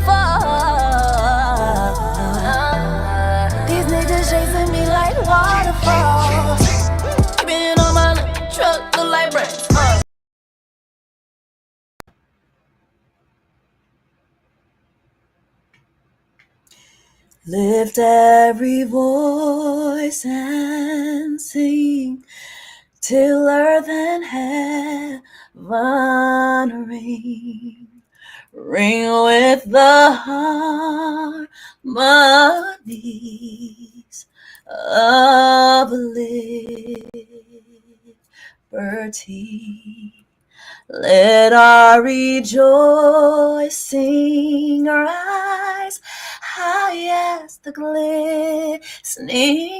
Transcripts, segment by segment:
fall. These niggas chasing me like waterfalls. Keeping on my truck, look like bricks. Lift every voice and sing till earth and heaven ring. Ring with the harmonies of liberty. Let our rejoicing rise high as the glistening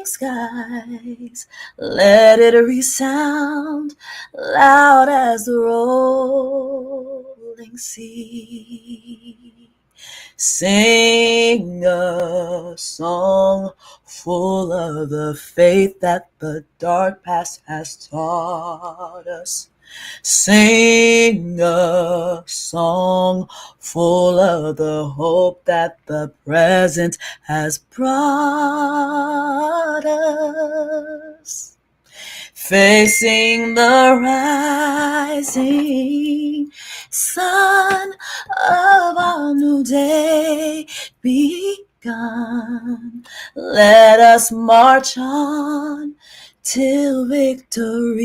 skies. Let it resound loud as the rolling sea. Sing a song full of the faith that the dark past has taught us. Sing a song full of the hope that the present has brought us. Facing the rising sun of our new day begun. Let us march on till victory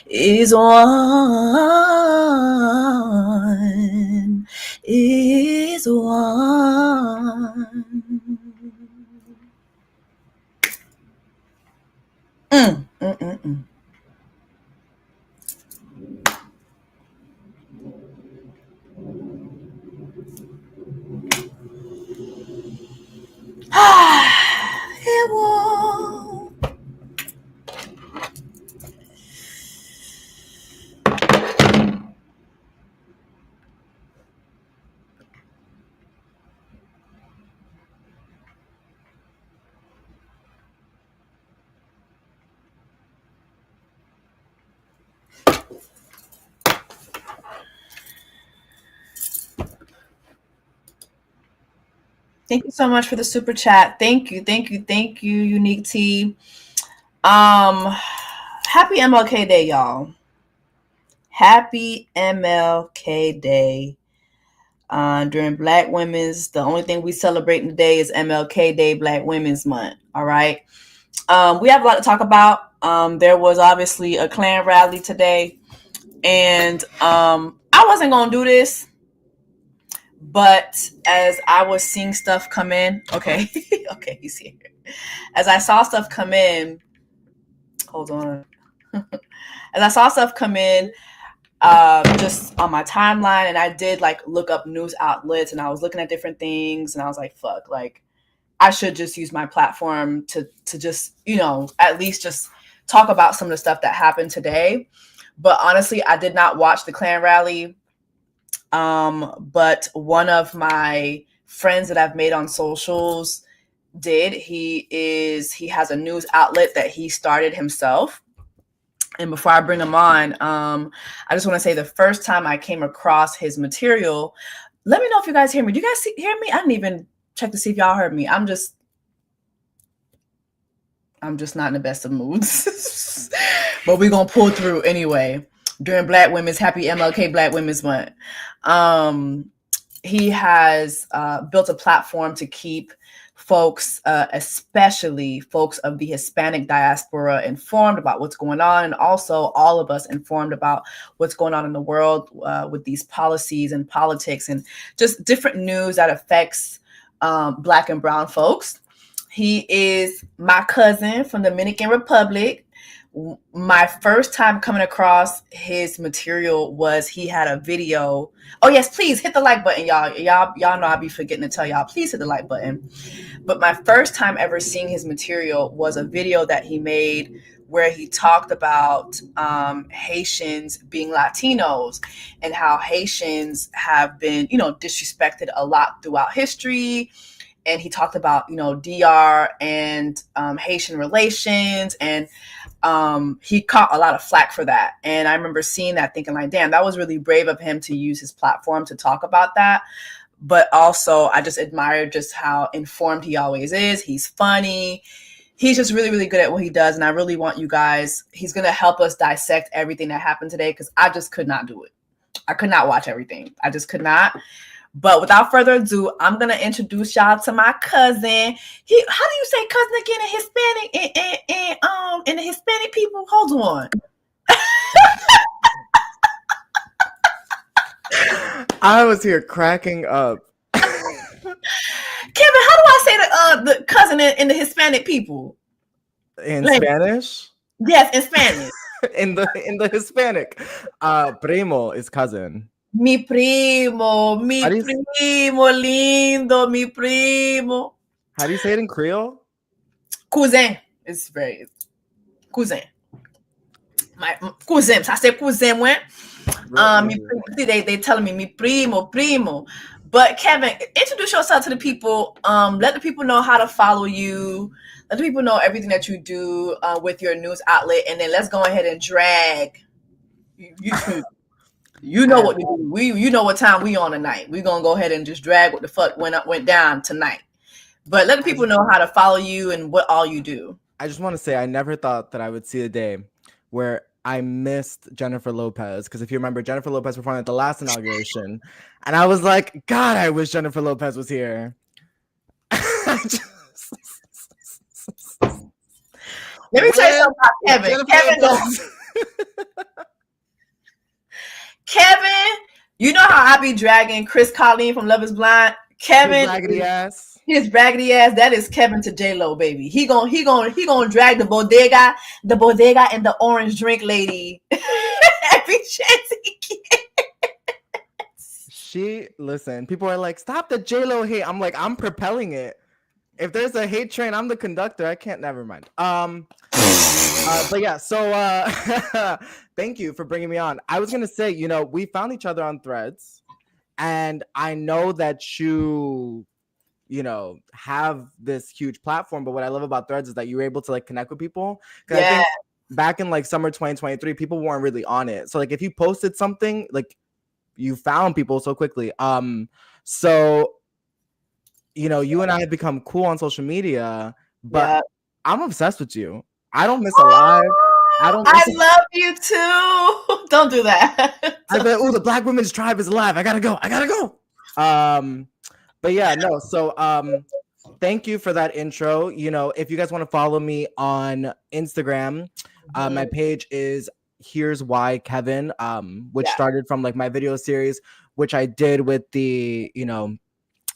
is won, is won. It won't. Thank you so much for the super chat. Thank you, Unique T. Happy MLK Day, y'all. Happy MLK Day. During Black Women's, the only thing we celebrate today is MLK Day, Black Women's Month. All right. We have a lot to talk about. There was obviously a Klan rally today, and I wasn't gonna do this, but as I was seeing stuff come in, okay, he's here. As I saw stuff come in, hold on. As I saw stuff come in, just on my timeline, and I did like look up news outlets, and I was looking at different things, and I was like, fuck, like I should just use my platform to just, at least just talk about some of the stuff that happened today. But honestly, I did not watch the Klan rally. But one of my friends that I've made on socials did. He has a news outlet that he started himself. And before I bring him on, I just want to say the first time I came across his material, let me know if you guys hear me. Do you guys hear me? I didn't even check to see if y'all heard me. I'm just not in the best of moods. But we're going to pull through anyway. During Black Women's, happy MLK Black Women's Month. He has built a platform to keep folks, especially folks of the Hispanic diaspora, informed about what's going on, and also all of us informed about what's going on in the world with these policies and politics and just different news that affects Black and brown folks. He is my cousin from the Dominican Republic. My first time coming across his material was he had a video. Oh yes, please hit the like button, y'all. Y'all know I be forgetting to tell y'all. Please hit the like button. But my first time ever seeing his material was a video that he made where he talked about Haitians being Latinos and how Haitians have been, disrespected a lot throughout history. And he talked about, DR and Haitian relations and he caught a lot of flack for that. And I remember seeing that thinking like, damn, that was really brave of him to use his platform to talk about that. But also I just admire just how informed he always is. He's funny. He's just really, really good at what he does. And I really want you guys, he's going to help us dissect everything that happened today, because I just could not do it. I could not watch everything. I just could not. But without further ado, I'm going to introduce y'all to my cousin. How do you say cousin again in Hispanic and the Hispanic people? Hold on. I was here cracking up. Kevin, how do I say the cousin in the Hispanic people? In Spanish? Yes, in Spanish. in the Hispanic. Primo is cousin. Mi primo lindo, mi primo. How do you say it in Creole? Cousin. It's very cousin. My cousin. I say cousin when. They telling me mi primo. But Kevin, introduce yourself to the people. Let the people know how to follow you. Let the people know everything that you do with your news outlet, and then let's go ahead and drag YouTube. You know what to do. You know what time we on tonight. We're gonna go ahead and just drag what the fuck went down tonight. But let the people know how to follow you and what all you do. I just want to say I never thought that I would see a day where I missed Jennifer Lopez, because if you remember, Jennifer Lopez performed at the last inauguration, and I was like, God, I wish Jennifer Lopez was here. Let me tell you something about Kevin. Kevin, you know how I be dragging Chris Colleen from Love Is Blind? Kevin, his raggedy ass. That is Kevin to J-Lo, baby. He gonna drag the bodega and the orange drink lady every chance he gets. Listen, people are like, stop the J-Lo hate. I'm like, I'm propelling it. If there's a hate train, I'm the conductor. I can't. Never mind. But yeah, so thank you for bringing me on. I was gonna say, we found each other on Threads, and I know that you have this huge platform. But what I love about Threads is that you were able to like connect with people. Yeah. I think back in like summer 2023, people weren't really on it. So like if you posted something, like you found people so quickly. So you and I have become cool on social media, but I'm obsessed with you. I don't miss a live. I love you too. Don't do that. I bet, the Black Women's Tribe is alive. I gotta go. But yeah, no. So thank you for that intro. If you guys want to follow me on Instagram, my page is Here's Why Kevin, which started from like my video series, which I did with the,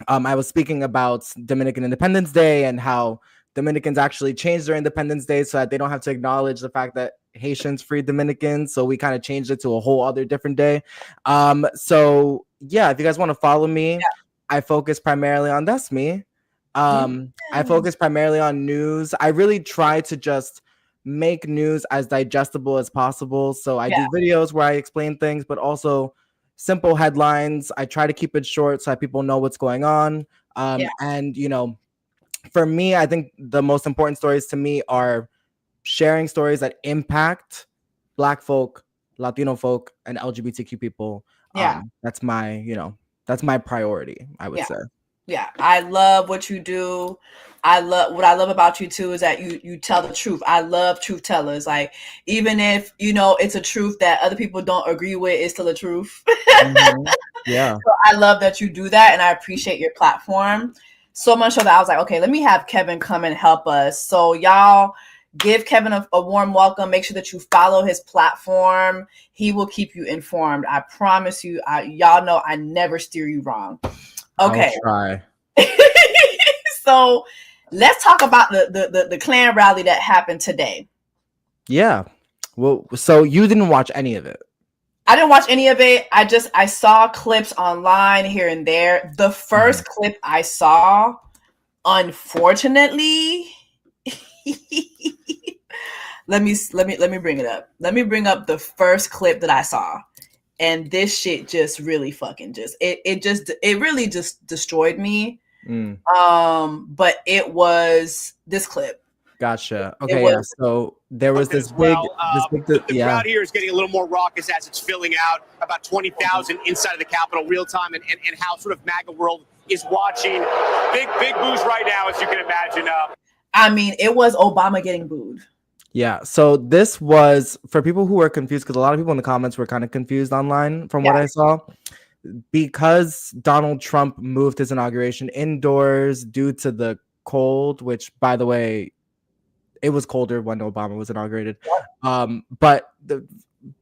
I was speaking about Dominican Independence Day and how Dominicans actually changed their Independence Day so that they don't have to acknowledge the fact that Haitians freed Dominicans. So we kind of changed it to a whole other different day. So yeah, if you guys want to follow me, I focus primarily on that's me. I focus primarily on news. I really try to just make news as digestible as possible. So I do videos where I explain things, but also simple headlines. I try to keep it short so that people know what's going on. And for me, I think the most important stories to me are sharing stories that impact Black folk, Latino folk, and LGBTQ people. That's my priority, I would say. Yeah, I love what you do. What I love about you too is that you tell the truth. I love truth tellers. Like, even if it's a truth that other people don't agree with, it's still a truth. Yeah. So I love that you do that, and I appreciate your platform so much so that I was like, okay, let me have Kevin come and help us. So y'all give Kevin a warm welcome. Make sure that you follow his platform. He will keep you informed. I promise you. Y'all know I never steer you wrong. Okay. I'll try. So let's talk about the Klan rally that happened today. Yeah. Well, so you didn't watch any of it? I didn't watch any of it. I saw clips online here and there. The first clip I saw, unfortunately, let me bring it up. Let me bring up the first clip that I saw. And this shit just really fucking it really just destroyed me. But it was this clip. Gotcha. It Okay, yeah. was So there was this as big, well. The yeah. crowd here is getting a little more raucous as it's filling out. About 20,000 inside of the Capitol real time, and how sort of MAGA world is watching. Big boos right now, as you can imagine. I mean, it was Obama getting booed. Yeah. So this was for people who were confused, because a lot of people in the comments were kind of confused online from what I saw. Because Donald Trump moved his inauguration indoors due to the cold, which, by the way, it was colder when Obama was inaugurated. But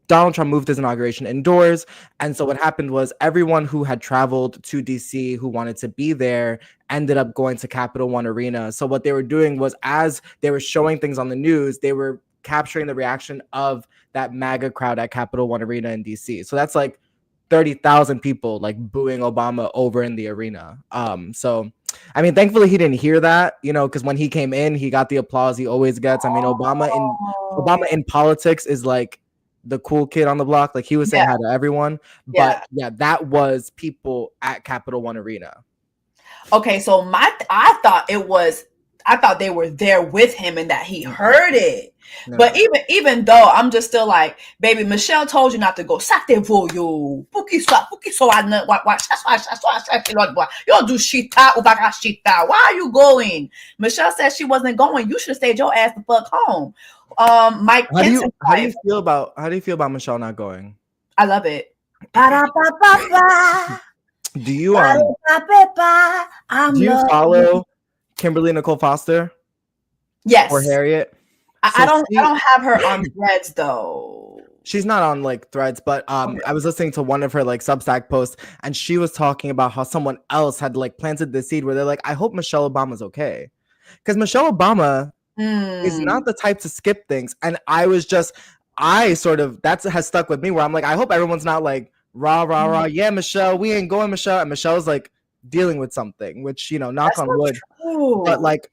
Donald Trump moved his inauguration indoors. And so what happened was everyone who had traveled to DC who wanted to be there ended up going to Capital One Arena. So what they were doing was, as they were showing things on the news, they were capturing the reaction of that MAGA crowd at Capital One Arena in DC. So that's like 30,000 people like booing Obama over in the arena. So I mean, thankfully he didn't hear that, you know, because when he came in, he got the applause he always gets. I mean, Obama in politics is like the cool kid on the block. Like, he was saying hi to everyone. But yeah, that was people at Capital One Arena. Okay, so I thought they were there with him and that he heard it. No. But even though I'm just still like, baby, Michelle told you not to go. You don't do shit. Why are you going? Michelle said she wasn't going. You should have stayed your ass the fuck home. Mike, how do you feel about Michelle not going? I love it. Do you follow Kimberly Nicole Foster? Yes. Or Harriet? I don't have her on Threads though. She's not on like Threads, but I was listening to one of her like Substack posts, and she was talking about how someone else had like planted the seed where they're like, I hope Michelle Obama's okay. Because Michelle Obama is not the type to skip things. And that has stuck with me, where I'm like, I hope everyone's not like, rah, yeah, Michelle, we ain't going, Michelle. And Michelle's like dealing with something, which, you know, knock on wood. True. But like,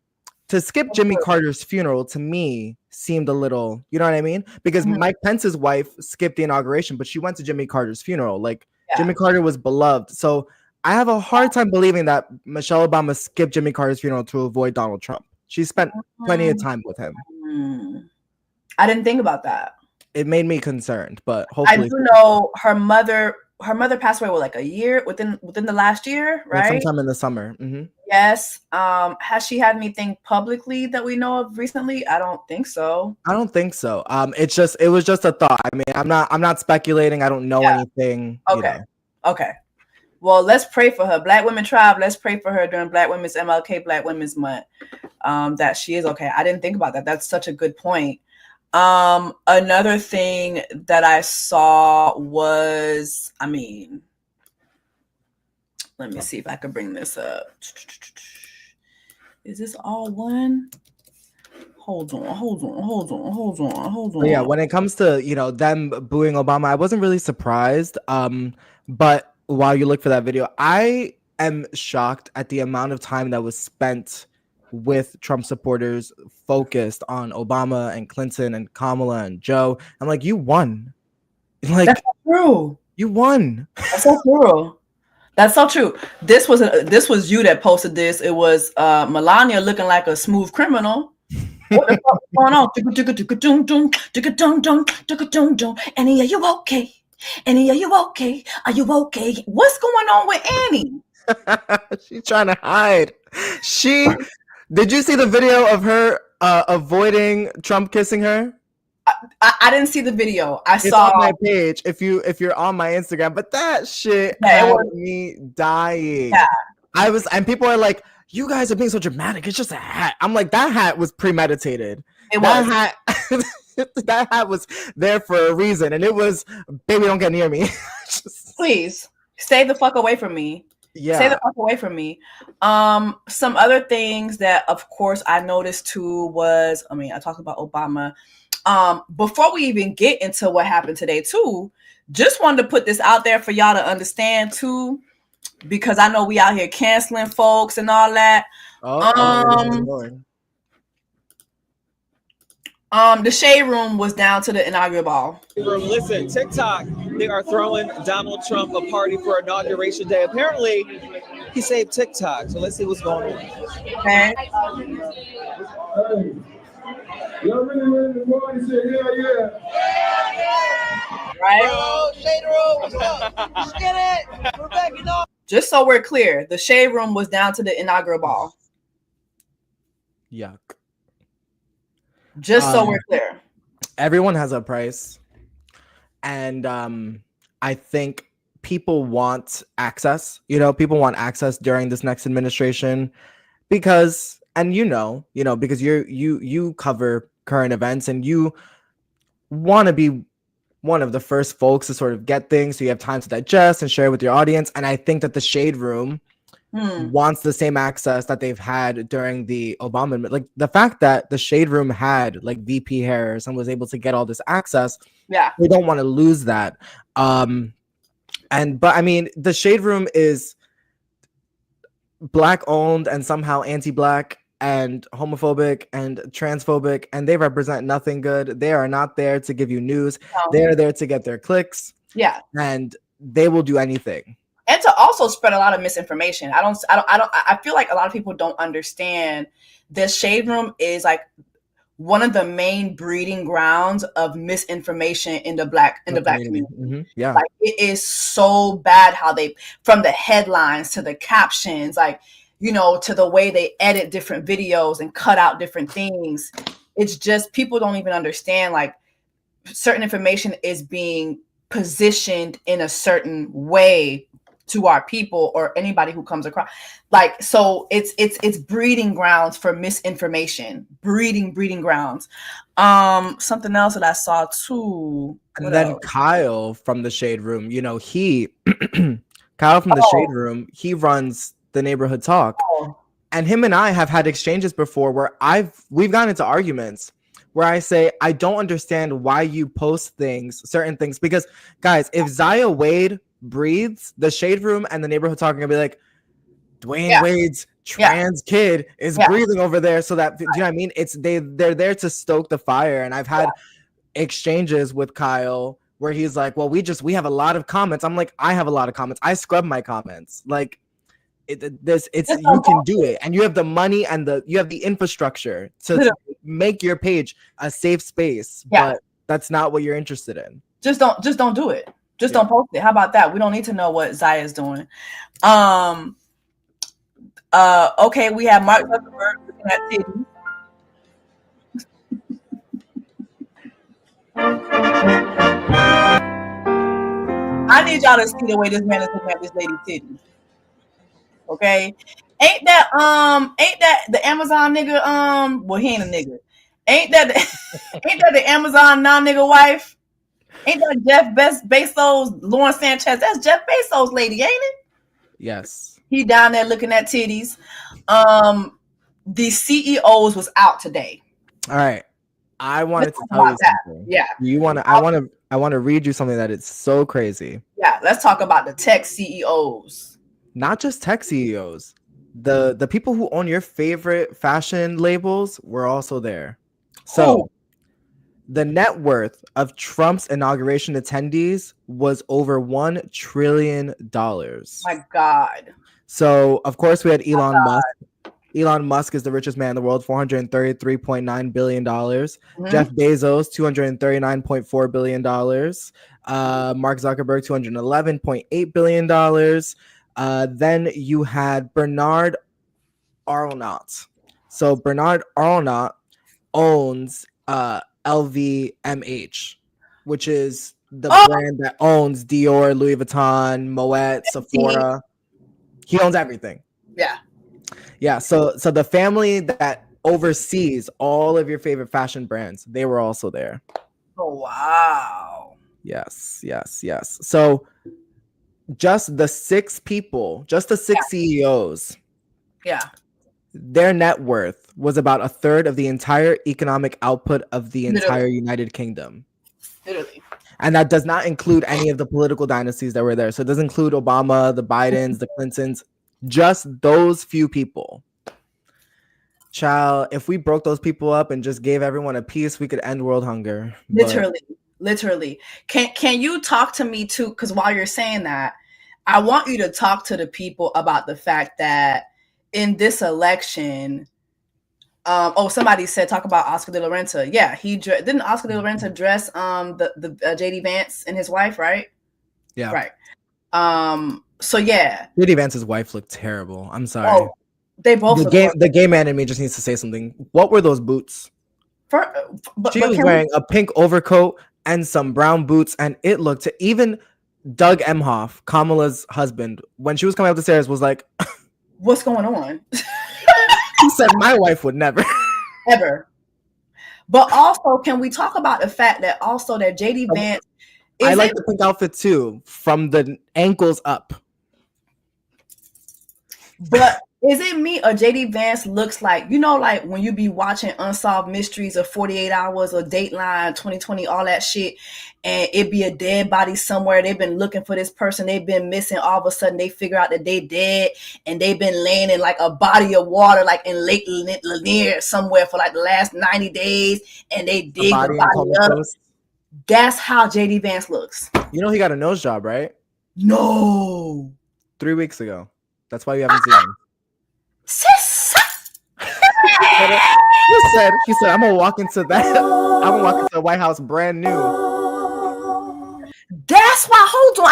to skip Jimmy Carter's funeral, to me, seemed a little, you know what I mean? Because Mike Pence's wife skipped the inauguration, but she went to Jimmy Carter's funeral. Like, Jimmy Carter was beloved. So I have a hard time believing that Michelle Obama skipped Jimmy Carter's funeral to avoid Donald Trump. She spent plenty of time with him. I didn't think about that. It made me concerned, but hopefully. I do know her mother passed away like a year within the last year, right? Sometime in the summer. Mm-hmm. Yes. Has she had anything publicly that we know of recently? I don't think so. I don't think so. It was just a thought. I mean, I'm not speculating. I don't know anything. Okay. You know. Okay. Well, let's pray for her. Black Women Tribe, let's pray for her during Black Women's MLK Black Women's Month. That she is okay. I didn't think about that. That's such a good point. Another thing that I saw was, I mean, let me see if I can bring this up. Is this all one? Hold on. Yeah, when it comes to, you know, them booing Obama, I wasn't really surprised. But while you look for that video, I am shocked at the amount of time that was spent with Trump supporters focused on Obama and Clinton and Kamala and Joe. I'm like, you won. Like, that's not true. You won. That's so true. That's so true. This was you that posted this. It was Melania looking like a smooth criminal. What the fuck is going on? Annie, are you okay? Annie, are you okay? Are you okay? What's going on with Annie? She's trying to hide. Did you see the video of her avoiding Trump kissing her? I didn't see the video. It's on my page if you're on my Instagram, but that shit had me dying. Yeah. And people are like, you guys are being so dramatic. It's just a hat. I'm like, that hat was premeditated. That hat was there for a reason, and it was, baby, don't get near me. Please stay the fuck away from me. Yeah. Stay the fuck away from me. Some other things that, of course, I noticed too was, I mean, I talked about Obama. Before we even get into what happened today too, just wanted to put this out there for y'all to understand too, because I know we out here canceling folks and all that. The Shade Room was down to the inaugural ball. Listen, TikTok, they are throwing Donald Trump a party for Inauguration Day. Apparently, he saved TikTok. So let's see what's going on. Okay. Y'all really ready to go and say, yeah. Right? Shade Room, what's up? Let's get it. We're back in all. Just so we're clear, the Shade Room was down to the inaugural ball. Yuck. Just so we're clear. Everyone has a price. And I think people want access. People want access during this next administration because, and because you cover current events and you want to be one of the first folks to sort of get things so you have time to digest and share with your audience. And I think that the Shade Room wants the same access that they've had during the Obama, like the fact that the Shade Room had like VP Harris and was able to get all this access. Yeah, we don't want to lose that. But I mean, the Shade Room is Black owned and somehow anti-Black and homophobic and transphobic, and they represent nothing good. They are not there to give you news. They are there to get their clicks. Yeah, and they will do anything. And to also spread a lot of misinformation. I feel like a lot of people don't understand the Shade Room is like one of the main breeding grounds of misinformation in the black community. Mm-hmm. Yeah, like it is so bad how they, from the headlines to the captions, like to the way they edit different videos and cut out different things. It's just people don't even understand like certain information is being positioned in a certain way to our people or anybody who comes across, like, so it's breeding grounds for misinformation, breeding grounds. Something else that I saw too. And then else? Kyle from the Shade Room, he Kyle from the Shade Room, he runs the Neighborhood Talk, and him and I have had exchanges before where we've gotten into arguments where I say, I don't understand why you post certain things, because guys, if Zaya Wade breathes, the Shade Room and the Neighborhood Talk are gonna be like, Dwayne Wade's trans kid is breathing over there, so that, do you know what I mean? They're there to stoke the fire. And I've had exchanges with Kyle where he's like, well, we have a lot of comments. I'm like, I have a lot of comments. I scrub my comments. Like, you can do it, and you have the money and you have the infrastructure to make your page a safe space. But that's not what you're interested in. Just don't do it. Just don't post it. How about that? We don't need to know what Zaya is doing. Okay, we have Mark Zuckerberg looking at titties. I need y'all to see the way this man is looking at this lady's titties. Okay, ain't that the Amazon nigga? Well, he ain't a nigga. Ain't that the Amazon non-nigga wife? Ain't that Jeff Bezos, Lauren Sanchez? That's Jeff Bezos' lady, ain't it? Yes. He down there looking at titties. The CEOs was out today. All right. I wanted to tell you something. Yeah. I want to read you something that is so crazy. Yeah. Let's talk about the tech CEOs. Not just tech CEOs. The people who own your favorite fashion labels were also there. So the net worth of Trump's inauguration attendees was over $1 trillion. My God. So, of course, we had Elon Musk. Elon Musk is the richest man in the world, $433.9 billion. Mm-hmm. Jeff Bezos, $239.4 billion. Mark Zuckerberg, $211.8 billion. Then you had Bernard Arnault. So Bernard Arnault owns LVMH, which is the brand that owns Dior, Louis Vuitton, Moet, Sephora. He owns everything. Yeah. So the family that oversees all of your favorite fashion brands, they were also there. Oh, wow. Yes. So just the six CEOs. Yeah. Their net worth was about a third of the entire economic output of the entire United Kingdom. Literally. And that does not include any of the political dynasties that were there. So it doesn't include Obama, the Bidens, the Clintons, just those few people. Child, if we broke those people up and just gave everyone a piece, we could end world hunger. Literally. Can you talk to me too? Because while you're saying that, I want you to talk to the people about the fact that in this election, Somebody said talk about Oscar De La Renta. Yeah, didn't Oscar De La Renta dress the JD Vance and his wife, right? Yeah. Right. So yeah. JD Vance's wife looked terrible. I'm sorry. Oh, they both the gay man in me just needs to say something. What were those boots? She was wearing a pink overcoat and some brown boots, and it looked even Doug Emhoff, Kamala's husband, when she was coming up the stairs, was like, "What's going on?" He said, "My wife would never, ever." But also, can we talk about the fact that also that JD Vance? I like the pink outfit too, from the ankles up. But is it me or JD Vance looks like, like when you be watching Unsolved Mysteries or 48 Hours or Dateline 2020, all that shit, and it be a dead body somewhere. They've been looking for this person. They've been missing. All of a sudden, they figure out that they dead, and they've been laying in like a body of water, like in Lake Lanier somewhere for like the last 90 days, and they dig the body up. That's how JD Vance looks. You know he got a nose job, right? No. 3 weeks ago. That's why you haven't seen him. He said, I'm gonna walk into the White House brand new. That's why. Hold on,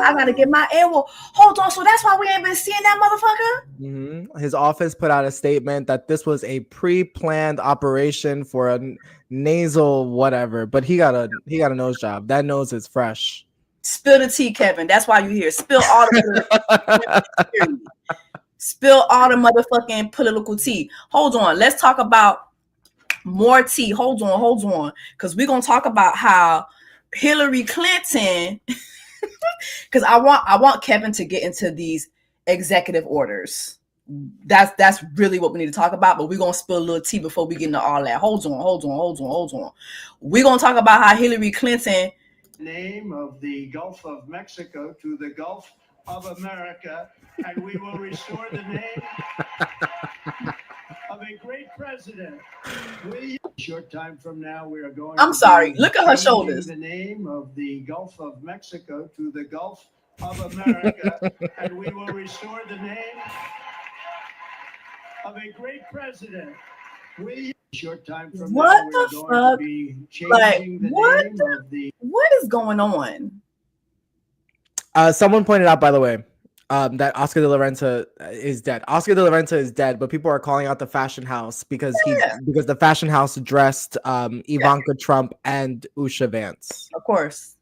I gotta get my airwolf. Hold on, so that's why we ain't been seeing that motherfucker. Mm-hmm. His office put out a statement that this was a pre-planned operation for a nasal whatever, but he got a nose job. That nose is fresh. Spill the tea, Kevin. That's why you here. Spill all the spill all the motherfucking political tea. Hold on, let's talk about more tea. Hold on, because we're gonna talk about how Hillary Clinton. Because I want Kevin to get into these executive orders. That's really what we need to talk about. But we're gonna spill a little tea before we get into all that. Hold on. We're gonna talk about how Hillary Clinton. Name of the Gulf of Mexico to the Gulf of America, and we will restore the name of a great president. Short time from now, we are going. I'm sorry. Look at her shoulders. The name of the Gulf of Mexico to the Gulf of America, and we will restore the name of a great president. Short time from what now, the fuck? What is going on? Someone pointed out, by the way, that Oscar De La Renta is dead. Oscar De La Renta is dead, but people are calling out the fashion house because the fashion house dressed Ivanka Trump and Usha Vance. Of course.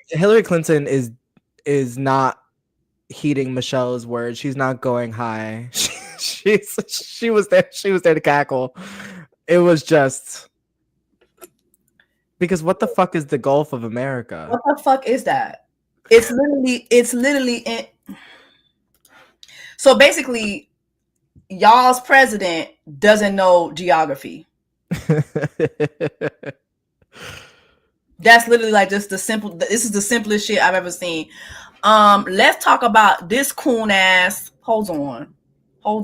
Hillary Clinton is not heeding Michelle's words. She's not going high. She was there to cackle. It was just because what the fuck is the Gulf of America? What the fuck is that? It's literally so basically y'all's president doesn't know geography. That's literally like just this is the simplest shit I've ever seen. Let's talk about this coon ass. Hold on. On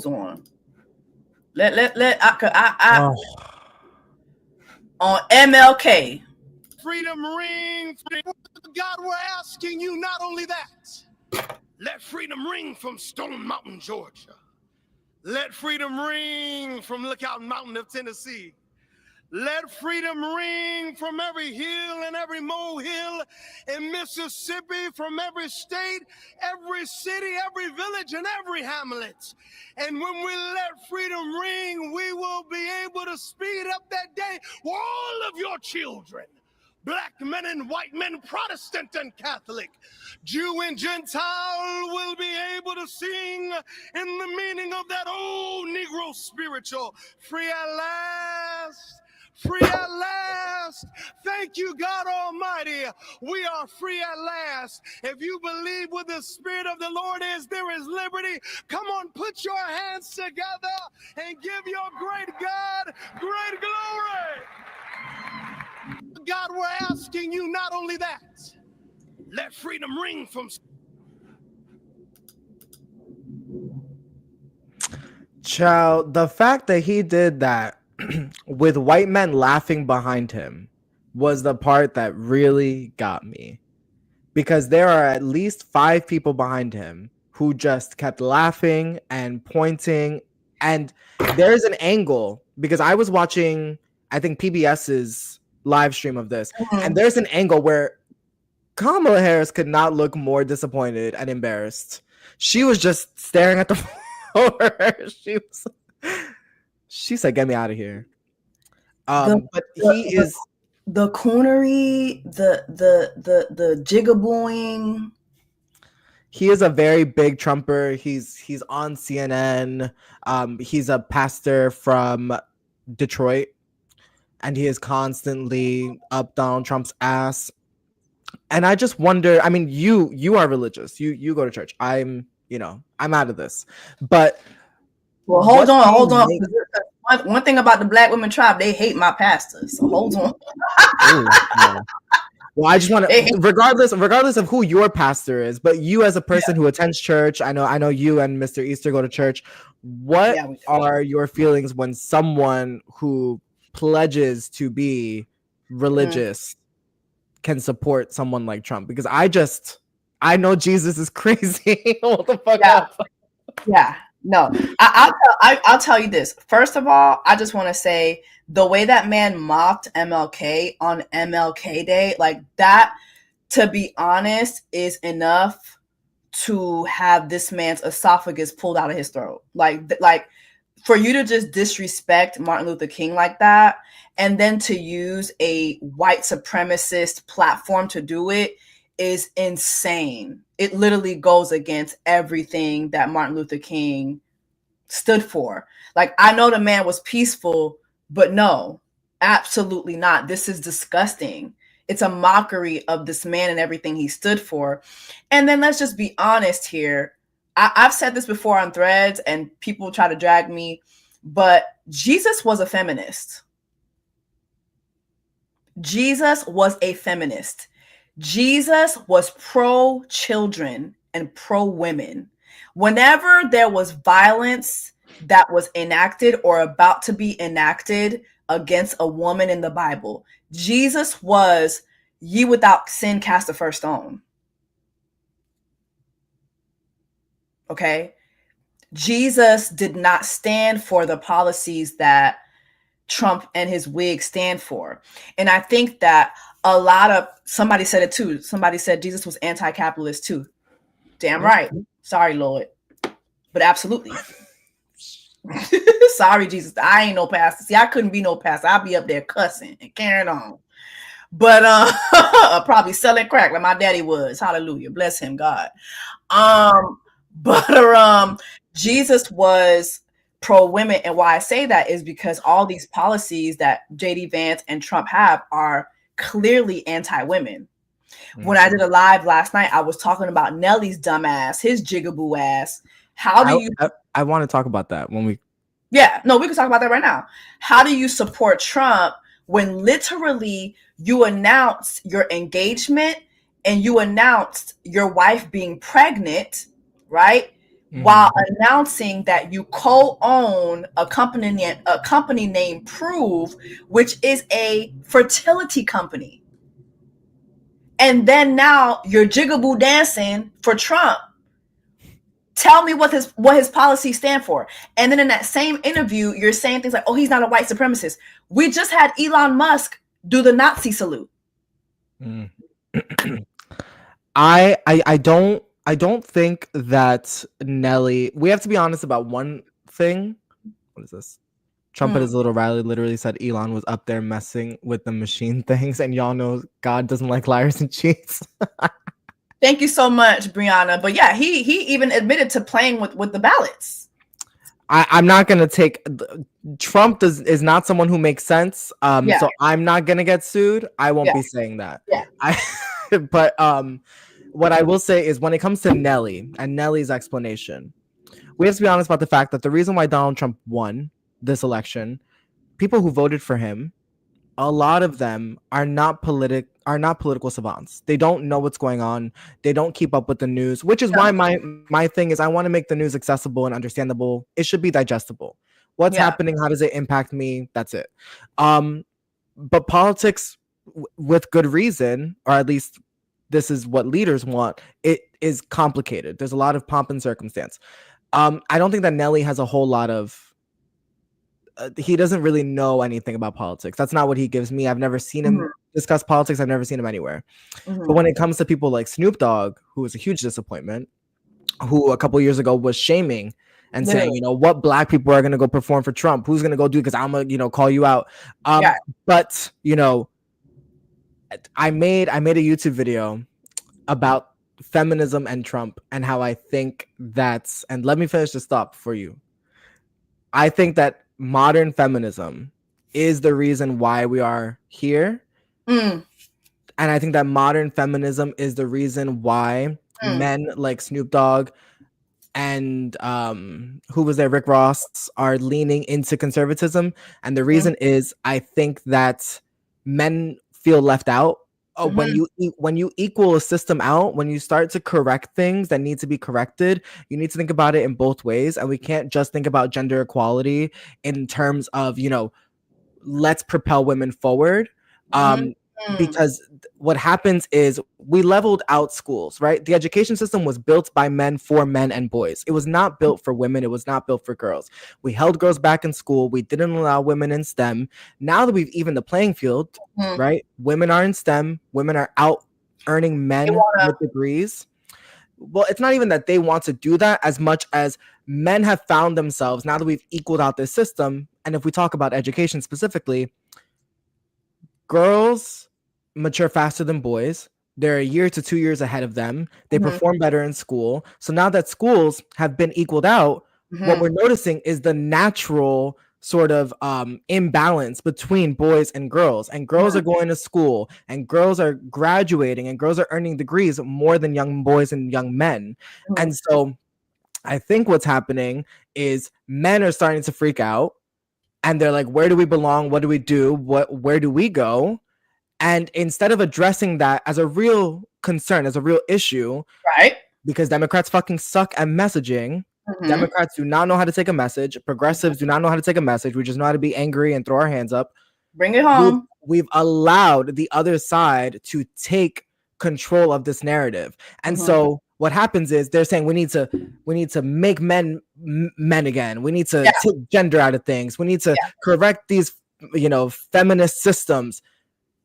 MLK. Freedom ring. God, we're asking you not only that. Let freedom ring from Stone Mountain, Georgia. Let freedom ring from Lookout Mountain of Tennessee. Let freedom ring from every hill and every molehill in Mississippi, from every state, every city, every village, and every hamlet. And when we let freedom ring, we will be able to speed up that day for all of your children. Black men and white men, Protestant and Catholic, Jew and Gentile will be able to sing in the meaning of that old Negro spiritual. Free at last. Free at last. Thank you, God Almighty. We are free at last. If you believe where the Spirit of the Lord is, there is liberty. Come on, put your hands together and give your great God great glory. God, we're asking you not only that. Let freedom ring from... Child, the fact that he did that with white men laughing behind him was the part that really got me, because there are at least 5 people behind him who just kept laughing and pointing. And there's an angle, because I was watching, I think, PBS's live stream of this, and there's an angle where Kamala Harris could not look more disappointed and embarrassed. She was just staring at the floor. She said, "Get me out of here." But he is the coonery, the jigabooing. He is a very big Trumper. He's on CNN. He's a pastor from Detroit, and he is constantly up Donald Trump's ass. And I just wonder, I mean, you are religious. You go to church. I'm out of this. But well, hold on. One thing about the Black women tribe, they hate my pastors. So hold on. No. Well, I just want to, regardless of who your pastor is, but you as a person who attends church, I know you and Mr. Easter go to church. What are your feelings when someone who pledges to be religious can support someone like Trump? Because I know Jesus is crazy. What the fuck up? Yeah. No, I'll tell you this. First of all, I just want to say the way that man mocked MLK on MLK Day, like that, to be honest, is enough to have this man's esophagus pulled out of his throat. Like for you to just disrespect Martin Luther King like that, and then to use a white supremacist platform to do it is insane. It literally goes against everything that Martin Luther King stood for. Like, I know the man was peaceful, but no, absolutely not. This is disgusting. It's a mockery of this man and everything he stood for. And then let's just be honest here. I've said this before on Threads, and people try to drag me, but Jesus was a feminist. Jesus was a feminist. Jesus was pro-children and pro-women. Whenever there was violence that was enacted or about to be enacted against a woman in the Bible, Jesus was, ye without sin cast the first stone. Okay? Jesus did not stand for the policies that Trump and his wig stand for. And I think that somebody said it too. Somebody said Jesus was anti-capitalist too. Damn right. Sorry, Lord. But absolutely. Sorry, Jesus. I ain't no pastor. See, I couldn't be no pastor. I'd be up there cussing and carrying on. But probably selling crack like my daddy was. Hallelujah. Bless him, God. But Jesus was pro-women. And why I say that is because all these policies that JD Vance and Trump have are clearly anti-women. When I did a live last night, I was talking about Nelly's dumb ass, his jigaboo ass. I want to talk about that when we... Yeah, no, we can talk about that right now. How do you support Trump when literally you announced your engagement and you announced your wife being pregnant, right? While announcing that you co-own a company named Prove, which is a fertility company. And then now you're jigaboo dancing for Trump. Tell me what his policies stand for. And then in that same interview, you're saying things like, oh, he's not a white supremacist. We just had Elon Musk do the Nazi salute. I don't think that Nelly... We have to be honest about one thing. What is this? Trump at his little rally literally said Elon was up there messing with the machine things, and y'all know God doesn't like liars and cheats. Thank you so much, Brianna. But yeah, he even admitted to playing with the ballots. I'm not gonna take... Trump is not someone who makes sense. So I'm not gonna get sued. I won't be saying that. Yeah. But what I will say is when it comes to Nelly and Nelly's explanation, we have to be honest about the fact that the reason why Donald Trump won this election, people who voted for him, a lot of them are not political savants. They don't know what's going on. They don't keep up with the news, which is why my thing is I want to make the news accessible and understandable. It should be digestible. What's happening? How does it impact me? That's it. But politics, with good reason, or at least this is what leaders want, it is complicated. There's a lot of pomp and circumstance. I don't think that Nelly has a whole lot of he doesn't really know anything about politics. That's not what he gives me. I've never seen him discuss politics. I've never seen him anywhere. But when it comes to people like Snoop Dogg, who was a huge disappointment, who a couple years ago was shaming and saying, you know, what black people are going to go perform for Trump? Who's going to go do it? Because I'm going to, you know, call you out. But, you know, I made a YouTube video about feminism and Trump and how I think that's, and let me finish this thought for you. I think that modern feminism is the reason why we are here. And I think that modern feminism is the reason why men like Snoop Dogg and who was there, Rick Ross, are leaning into conservatism. And the reason is I think that men feel left out. When you equal a system out, when you start to correct things that need to be corrected, you need to think about it in both ways. And we can't just think about gender equality in terms of, you know, let's propel women forward. Because what happens is we leveled out schools, right? The education system was built by men for men and boys. It was not built for women. It was not built for girls. We held girls back in school. We didn't allow women in STEM. Now that we've evened the playing field, right? Women are in STEM. Women are out earning men with degrees. Well, it's not even that they want to do that as much as men have found themselves, now that we've equaled out this system. And if we talk about education specifically, girls mature faster than boys. They're a year to 2 years ahead of them. They perform better in school. So now that schools have been equaled out, what we're noticing is the natural sort of imbalance between boys and girls. And girls are going to school, and girls are graduating, and girls are earning degrees more than young boys and young men. And so I think what's happening is men are starting to freak out, and they're like, where do we belong? What do we do? Where do we go? And instead of addressing that as a real concern, as a real issue, right? Because Democrats fucking suck at messaging. Democrats do not know how to take a message. Progressives do not know how to take a message. We just know how to be angry and throw our hands up. Bring it home. We've allowed the other side to take control of this narrative. And so what happens is they're saying we need to make men again. We need to take gender out of things. We need to correct these, you know, feminist systems.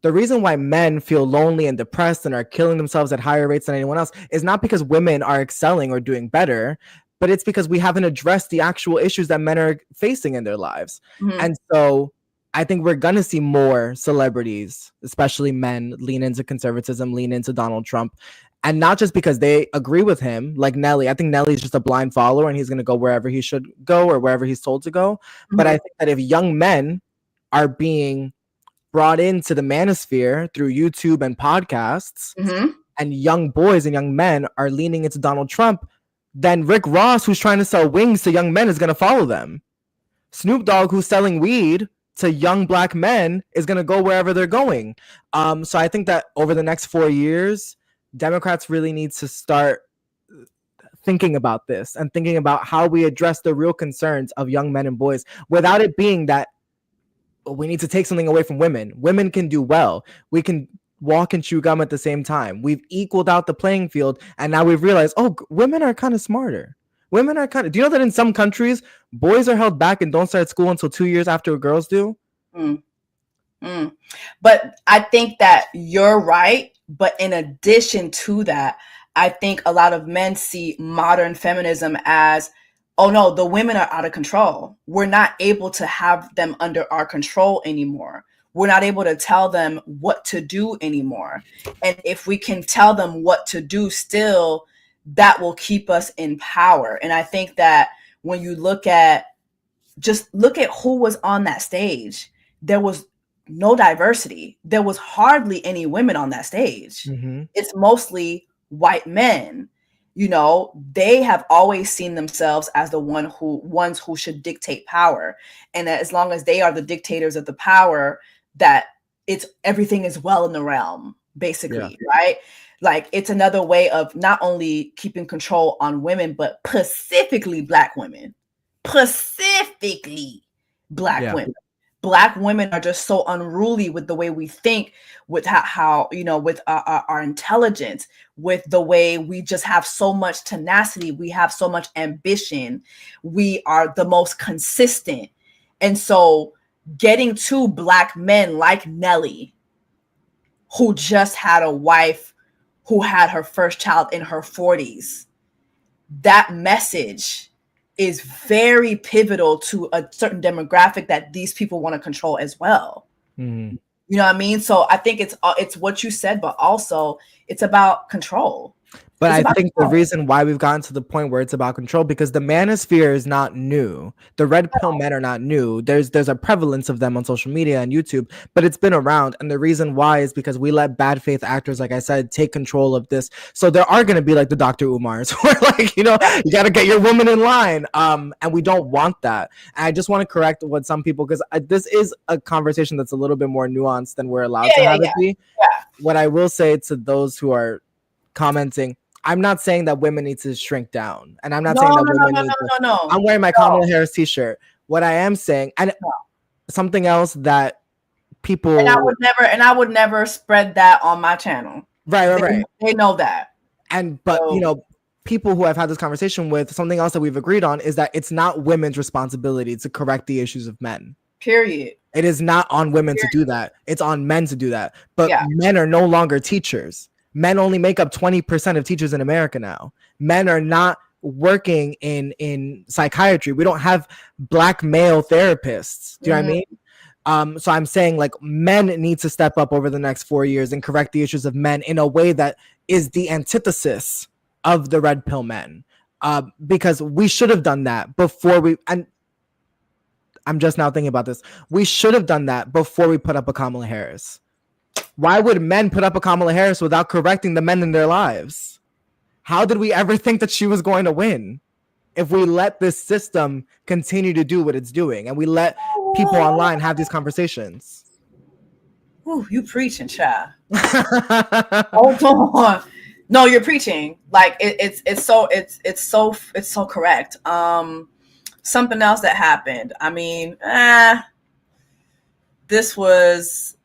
The reason why men feel lonely and depressed and are killing themselves at higher rates than anyone else is not because women are excelling or doing better, but it's because we haven't addressed the actual issues that men are facing in their lives. And so I think we're going to see more celebrities, especially men, lean into conservatism, lean into Donald Trump. And not just because they agree with him, like Nelly. I think Nelly's just a blind follower and he's going to go wherever he should go or wherever he's told to go. But I think that if young men are being brought into the manosphere through YouTube and podcasts, and young boys and young men are leaning into Donald Trump, then Rick Ross, who's trying to sell wings to young men, is going to follow them. Snoop Dogg, who's selling weed to young black men, is going to go wherever they're going. So I think that over the next 4 years, Democrats really need to start thinking about this and thinking about how we address the real concerns of young men and boys without it being that we need to take something away from women. Women can do well. We can walk and chew gum at the same time. We've equaled out the playing field, and now we've realized, oh, women are kind of smarter. Women are kind of... Do you know that in some countries, boys are held back and don't start school until 2 years after girls do? But I think that you're right. But in addition to that, I think a lot of men see modern feminism as, oh no, the women are out of control. We're not able to have them under our control anymore. We're not able to tell them what to do anymore. And if we can tell them what to do still, that will keep us in power. And I think that when you look at who was on that stage, there was no diversity. There was hardly any women on that stage. It's mostly white men. You know, they have always seen themselves as the ones who should dictate power. And that as long as they are the dictators of the power, that everything is well in the realm, basically, right? Like it's another way of not only keeping control on women, but specifically black women. Black women are just so unruly with the way we think, with how with our intelligence, with the way we just have so much tenacity, we have so much ambition, we are the most consistent. And so getting two Black men like Nelly, who just had a wife who had her first child in her 40s, that message is very pivotal to a certain demographic that these people want to control as well. Mm-hmm. You know what I mean? So I think it's what you said, but also it's about control. But I think the reason why we've gotten to the point where it's about control, because the manosphere is not new. The red pill men are not new. There's a prevalence of them on social media and YouTube, but it's been around. And the reason why is because we let bad faith actors, like I said, take control of this. So there are going to be like the Dr. Umars who are like, you got to get your woman in line. And we don't want that. And I just want to correct what some people, because this is a conversation that's a little bit more nuanced than we're allowed to have it be. Yeah. What I will say to those who are commenting, I'm not saying that women need to shrink down, and I'm not saying that women need to. I'm wearing my Kamala Harris t-shirt. What I am saying, and something else that people, and I would never spread that on my channel. Right. They know that. But people who I've had this conversation with, something else that we've agreed on is that it's not women's responsibility to correct the issues of men. Period. It is not on women to do that. It's on men to do that. But men are no longer teachers. Men only make up 20% of teachers in America now. Men are not working in psychiatry. We don't have Black male therapists. Do you know what I mean? So I'm saying, like, men need to step up over the next 4 years and correct the issues of men in a way that is the antithesis of the red pill men. Because we should have done that before and I'm just now thinking about this. We should have done that before we put up a Kamala Harris. Why would men put up a Kamala Harris without correcting the men in their lives? How did we ever think that she was going to win if we let this system continue to do what it's doing and we let people online have these conversations? Ooh, you preaching, child. Hold on. No, you're preaching. Like it's so correct. Something else that happened. I mean, this was,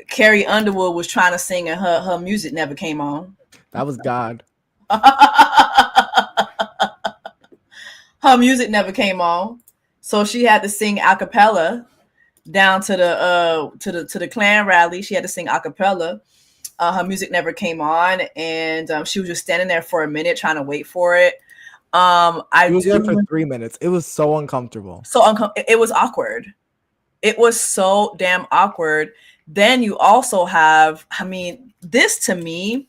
Carrie Underwood was trying to sing and her music never came on. That was God. Her music never came on, so she had to sing a cappella down to the Klan rally. She had to sing a cappella. Her music never came on, and she was just standing there for a minute trying to wait for it. I was there for 3 minutes. It was so uncomfortable. It was awkward. It was so damn awkward. Then you also have, I mean, this to me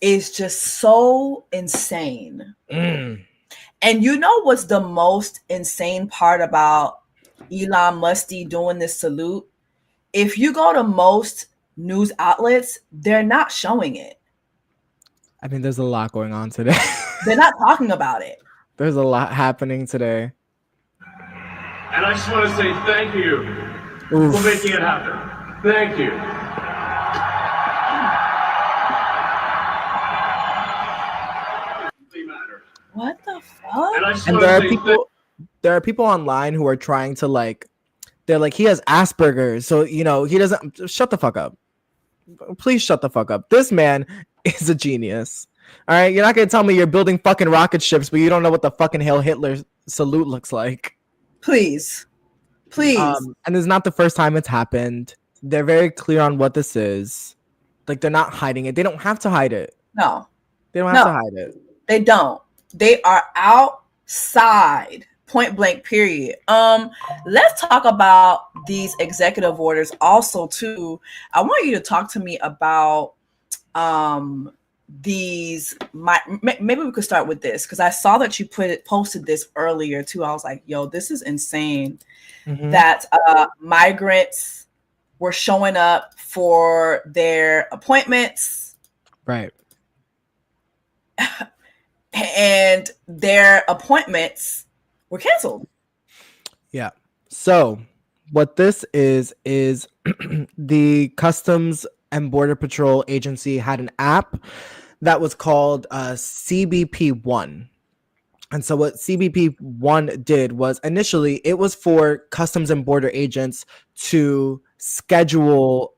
is just so insane. And you know what's the most insane part about Elon Musk doing this salute? If you go to most news outlets, they're not showing it. I mean, there's a lot going on today. They're not talking about it. There's a lot happening today. And I just want to say thank you for making it happen. Thank you. What the fuck? And I just And want to say there are people online who are trying to they're like, he has Asperger's, so he doesn't. Shut the fuck up. Please shut the fuck up. This man is a genius. All right, you're not gonna tell me you're building fucking rocket ships, but you don't know what the fucking Hail Hitler salute looks like. Please. And it's not the first time it's happened. They're very clear on what this is. Like, they're not hiding it. They don't have to hide it. No. They don't have to hide it. They don't. They are outside. Point blank, period. Let's talk about these executive orders also too. I want you to talk to me about these. Maybe we could start with this, because I saw that you posted this earlier too. I was like, yo, this is insane. That migrants were showing up for their appointments, right? And their appointments were canceled. Yeah. So what this is the Customs and Border Patrol Agency had an app that was called CBP One. And so what CBP 1 did was initially it was for Customs and Border agents to schedule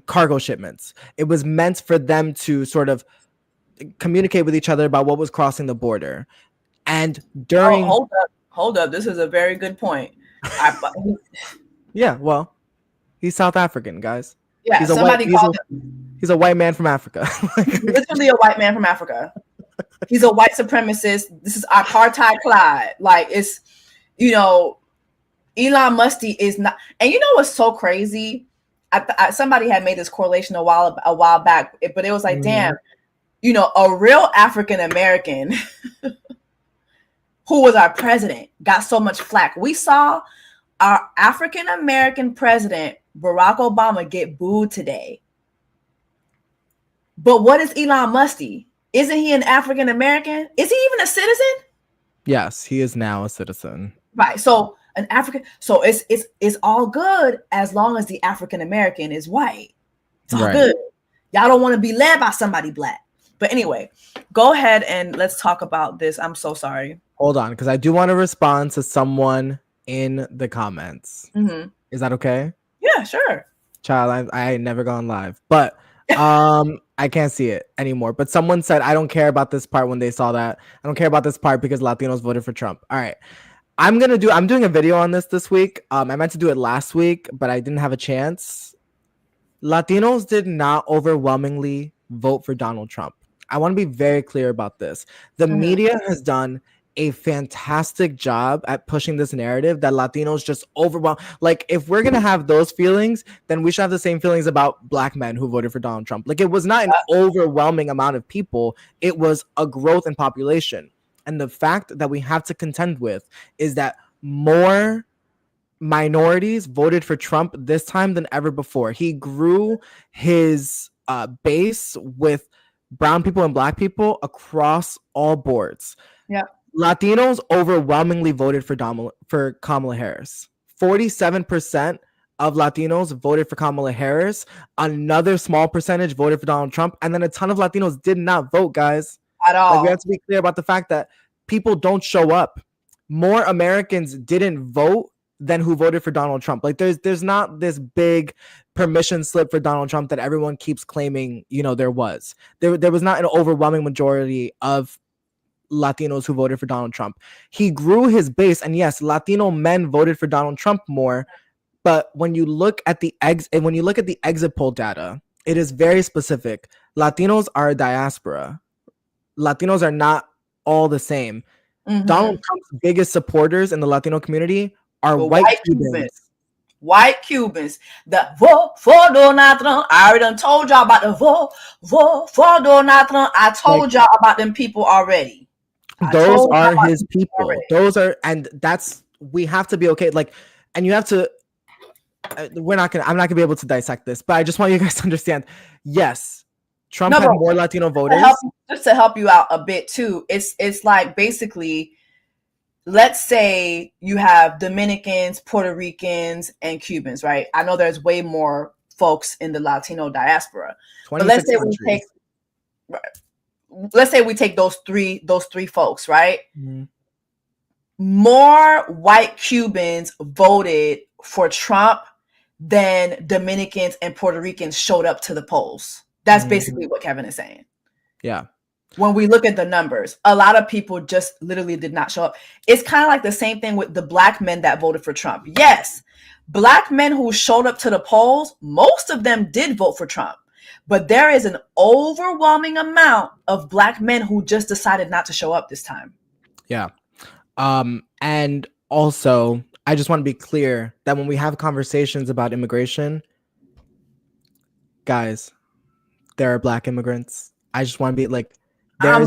cargo shipments. It was meant for them to sort of communicate with each other about what was crossing the border. And during hold up, this is a very good point. Yeah, well, he's South African, guys. Yeah, he's a white man from Africa. Literally a white man from Africa. He's a white supremacist. This is apartheid Clyde. Like, it's, you know, Elon Musk is not. And you know what's so crazy? Somebody had made this correlation a while back, but it was like, damn, you know, a real African American who was our president got so much flack. We saw our African American president Barack Obama get booed today. But what is Elon Musk? Isn't he an African American? Is he even a citizen? Yes, he is now a citizen. Right. So an African. So it's all good as long as the African American is white. It's all good. Y'all don't want to be led by somebody black. But anyway, go ahead and let's talk about this. I'm so sorry. Hold on, because I do want to respond to someone in the comments. Mm-hmm. Is that okay? Yeah, sure. Child, I ain't never gone live, but I can't see it anymore. But someone said, I don't care about this part when they saw that. I don't care about this part because Latinos voted for Trump. All right. I'm doing a video on this week. I meant to do it last week, but I didn't have a chance. Latinos did not overwhelmingly vote for Donald Trump. I want to be very clear about this. The media has done a fantastic job at pushing this narrative that Latinos just overwhelm. Like, if we're gonna have those feelings, then we should have the same feelings about black men who voted for Donald Trump. Like, it was not an overwhelming amount of people, it was a growth in population. And the fact that we have to contend with is that more minorities voted for Trump this time than ever before. He grew his base with brown people and black people across all boards. Yeah. Latinos overwhelmingly voted for Kamala Harris. 47% of Latinos voted for Kamala Harris. Another small percentage voted for Donald Trump. And then a ton of Latinos did not vote, guys. At all. Like, we have to be clear about the fact that people don't show up. More Americans didn't vote than who voted for Donald Trump. Like, there's not this big permission slip for Donald Trump that everyone keeps claiming, you know, there was. There was not an overwhelming majority of Latinos who voted for Donald Trump. He grew his base, and yes, Latino men voted for Donald Trump more. But when you look at the exit poll data, it is very specific. Latinos are a diaspora. Latinos are not all the same. Mm-hmm. Donald Trump's biggest supporters in the Latino community are white Cubans. White Cubans. The vote for Donald Trump. I already done told y'all about the vote for Donald Trump. I told y'all about them people already. Those are his people. We have to be okay. Like, and you have to, I'm not gonna be able to dissect this, but I just want you guys to understand. Yes, Trump had more Latino voters. Just to help you out a bit too. It's like, basically, let's say you have Dominicans, Puerto Ricans, and Cubans, right? I know there's way more folks in the Latino diaspora. But let's say we take those three folks, right? Mm-hmm. More white Cubans voted for Trump than Dominicans and Puerto Ricans showed up to the polls. That's basically what Kevin is saying. Yeah. When we look at the numbers, a lot of people just literally did not show up. It's kind of like the same thing with the black men that voted for Trump. Yes, black men who showed up to the polls, most of them did vote for Trump. But there is an overwhelming amount of black men who just decided not to show up this time. Yeah. And also, I just want to be clear that when we have conversations about immigration, guys, there are black immigrants. I just want to be like, over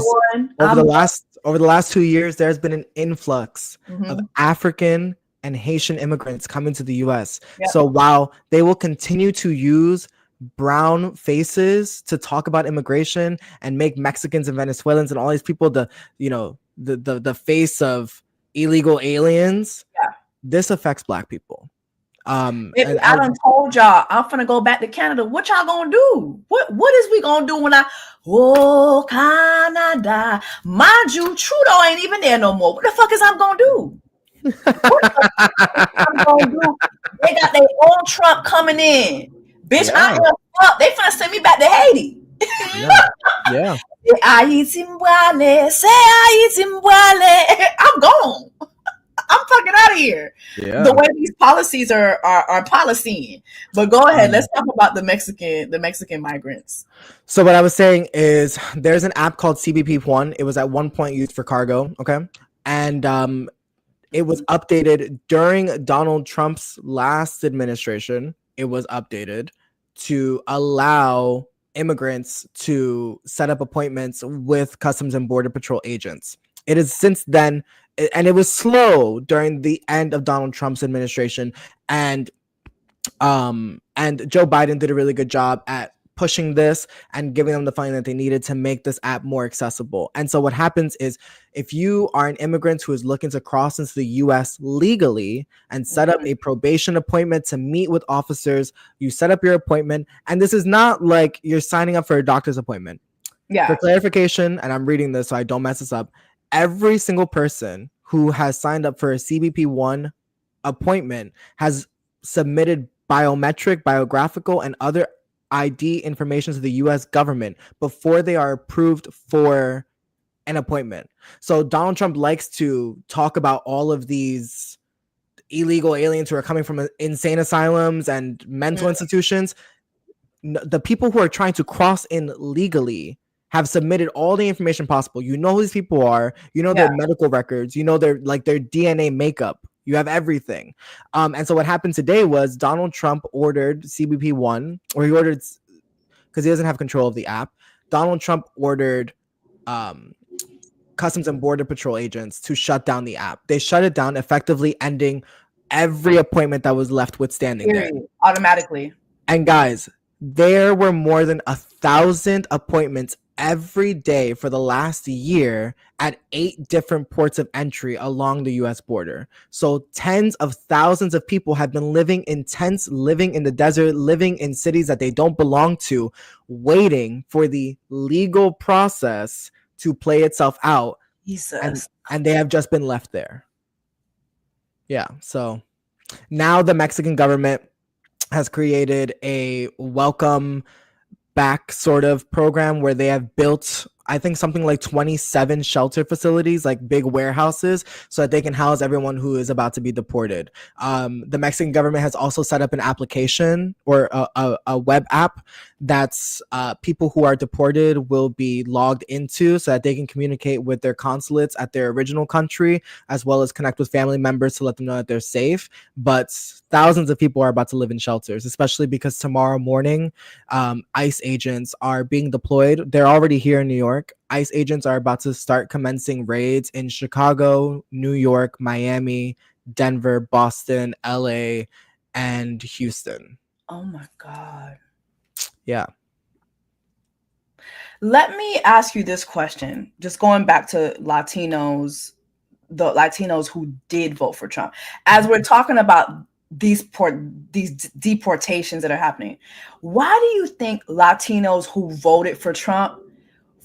the last 2 years, there's been an influx of African and Haitian immigrants coming to the U.S. Yep. So while they will continue to use brown faces to talk about immigration and make Mexicans and Venezuelans and all these people the face of illegal aliens, this affects black people. I done told told y'all I'm finna go back to Canada. What y'all gonna do? What is we gonna do when Canada? Mind you, Trudeau ain't even there no more. What the fuck is I'm gonna do? I'm gonna do? They got their own Trump coming in. Bitch, Yeah. I am up. They finna send me back to Haiti. Yeah. I'm gone. I'm fucking out of here. Yeah. The way these policies are policying. But go ahead, let's talk about the Mexican migrants. So what I was saying is there's an app called CBP1. It was at one point used for cargo, okay? And it was updated during Donald Trump's last administration. It was updated to allow immigrants to set up appointments with Customs and Border Patrol agents. It is since then, and it was slow during the end of Donald Trump's administration, and Joe Biden did a really good job at pushing this and giving them the funding that they needed to make this app more accessible. And so what happens is if you are an immigrant who is looking to cross into the US legally and set up a probation appointment to meet with officers, you set up your appointment. And this is not like you're signing up for a doctor's appointment. Yeah. For clarification, and I'm reading this so I don't mess this up, every single person who has signed up for a CBP1 appointment has submitted biometric, biographical, and other ID information to the US government before they are approved for an appointment. So Donald Trump likes to talk about all of these illegal aliens who are coming from insane asylums and mental institutions. The people who are trying to cross in legally have submitted all the information possible. You know who these people are, you know their medical records, you know their DNA makeup. You have everything. And so what happened today was Donald Trump ordered CBP1, or he ordered, because he doesn't have control of the app, Donald Trump ordered Customs and Border Patrol agents to shut down the app. They shut it down, effectively ending every appointment that was left withstanding there. Automatically. And guys, there were more than 1,000 appointments every day for the last year at 8 different ports of entry along the US border. So tens of thousands of people have been living in tents, living in the desert, living in cities that they don't belong to, waiting for the legal process to play itself out. Jesus. And they have just been left there. Yeah, so now the Mexican government has created a welcome back sort of program where they have built, I think, something like 27 shelter facilities, like big warehouses, so that they can house everyone who is about to be deported. The Mexican government has also set up an application or a web app that's people who are deported will be logged into so that they can communicate with their consulates at their original country, as well as connect with family members to let them know that they're safe. But thousands of people are about to live in shelters, especially because tomorrow morning, ICE agents are being deployed. They're already here in New York. ICE agents are about to start commencing raids in Chicago, New York, Miami, Denver, Boston, LA, and Houston. Oh my God. Yeah. Let me ask you this question. Just going back to Latinos, the Latinos who did vote for Trump. As we're talking about these deportations that are happening, why do you think Latinos who voted for Trump?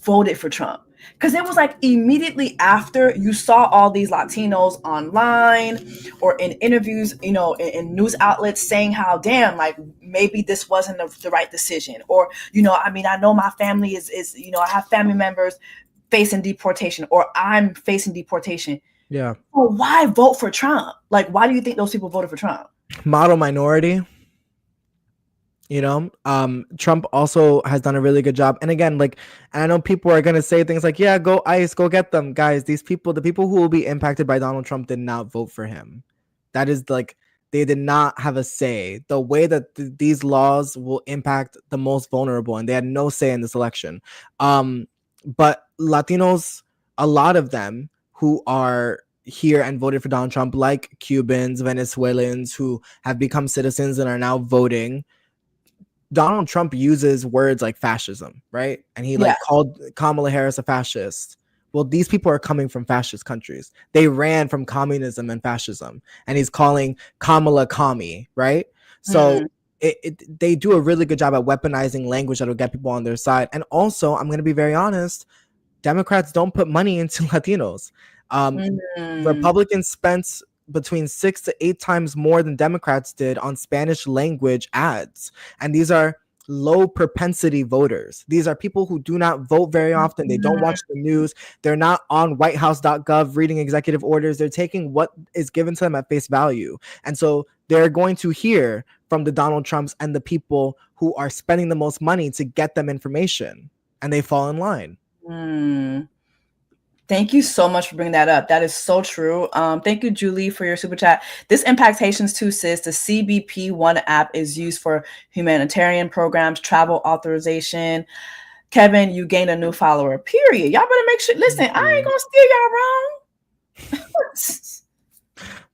Because it was like immediately after you saw all these Latinos online or in interviews, you know, in news outlets saying how, damn, like maybe this wasn't the right decision. Or, you know, I mean, I know my family is, you know, I have family members facing deportation, or I'm facing deportation. Yeah. Well, why vote for Trump? Like, why do you think those people voted for Trump? Model minority. You know, Trump also has done a really good job. And again, like, and I know people are going to say things like, yeah, go ICE, go get them. Guys, these people, the people who will be impacted by Donald Trump did not vote for him. That is like, they did not have a say. The way that these laws will impact the most vulnerable, and they had no say in this election. But Latinos, a lot of them who are here and voted for Donald Trump, like Cubans, Venezuelans who have become citizens and are now voting, Donald Trump uses words like fascism, right? And he called Kamala Harris a fascist. Well, these people are coming from fascist countries. They ran from communism and fascism, and he's calling Kamala commie, right? So they do a really good job at weaponizing language that will get people on their side. And also, I'm going to be very honest, Democrats don't put money into Latinos. Republicans spent between 6 to 8 times more than Democrats did on Spanish language ads. And these are low propensity voters. These are people who do not vote very often. They don't watch the news. They're not on whitehouse.gov reading executive orders. They're taking what is given to them at face value. And so they're going to hear from the Donald Trumps and the people who are spending the most money to get them information, and they fall in line. Thank you so much for bringing that up. That is so true. Thank you, Julie, for your super chat. This impacts Haitians too, sis. The CBP One app is used for humanitarian programs, travel authorization. Kevin, you gained a new follower. Period. Y'all better make sure. Listen, I ain't gonna steer y'all wrong.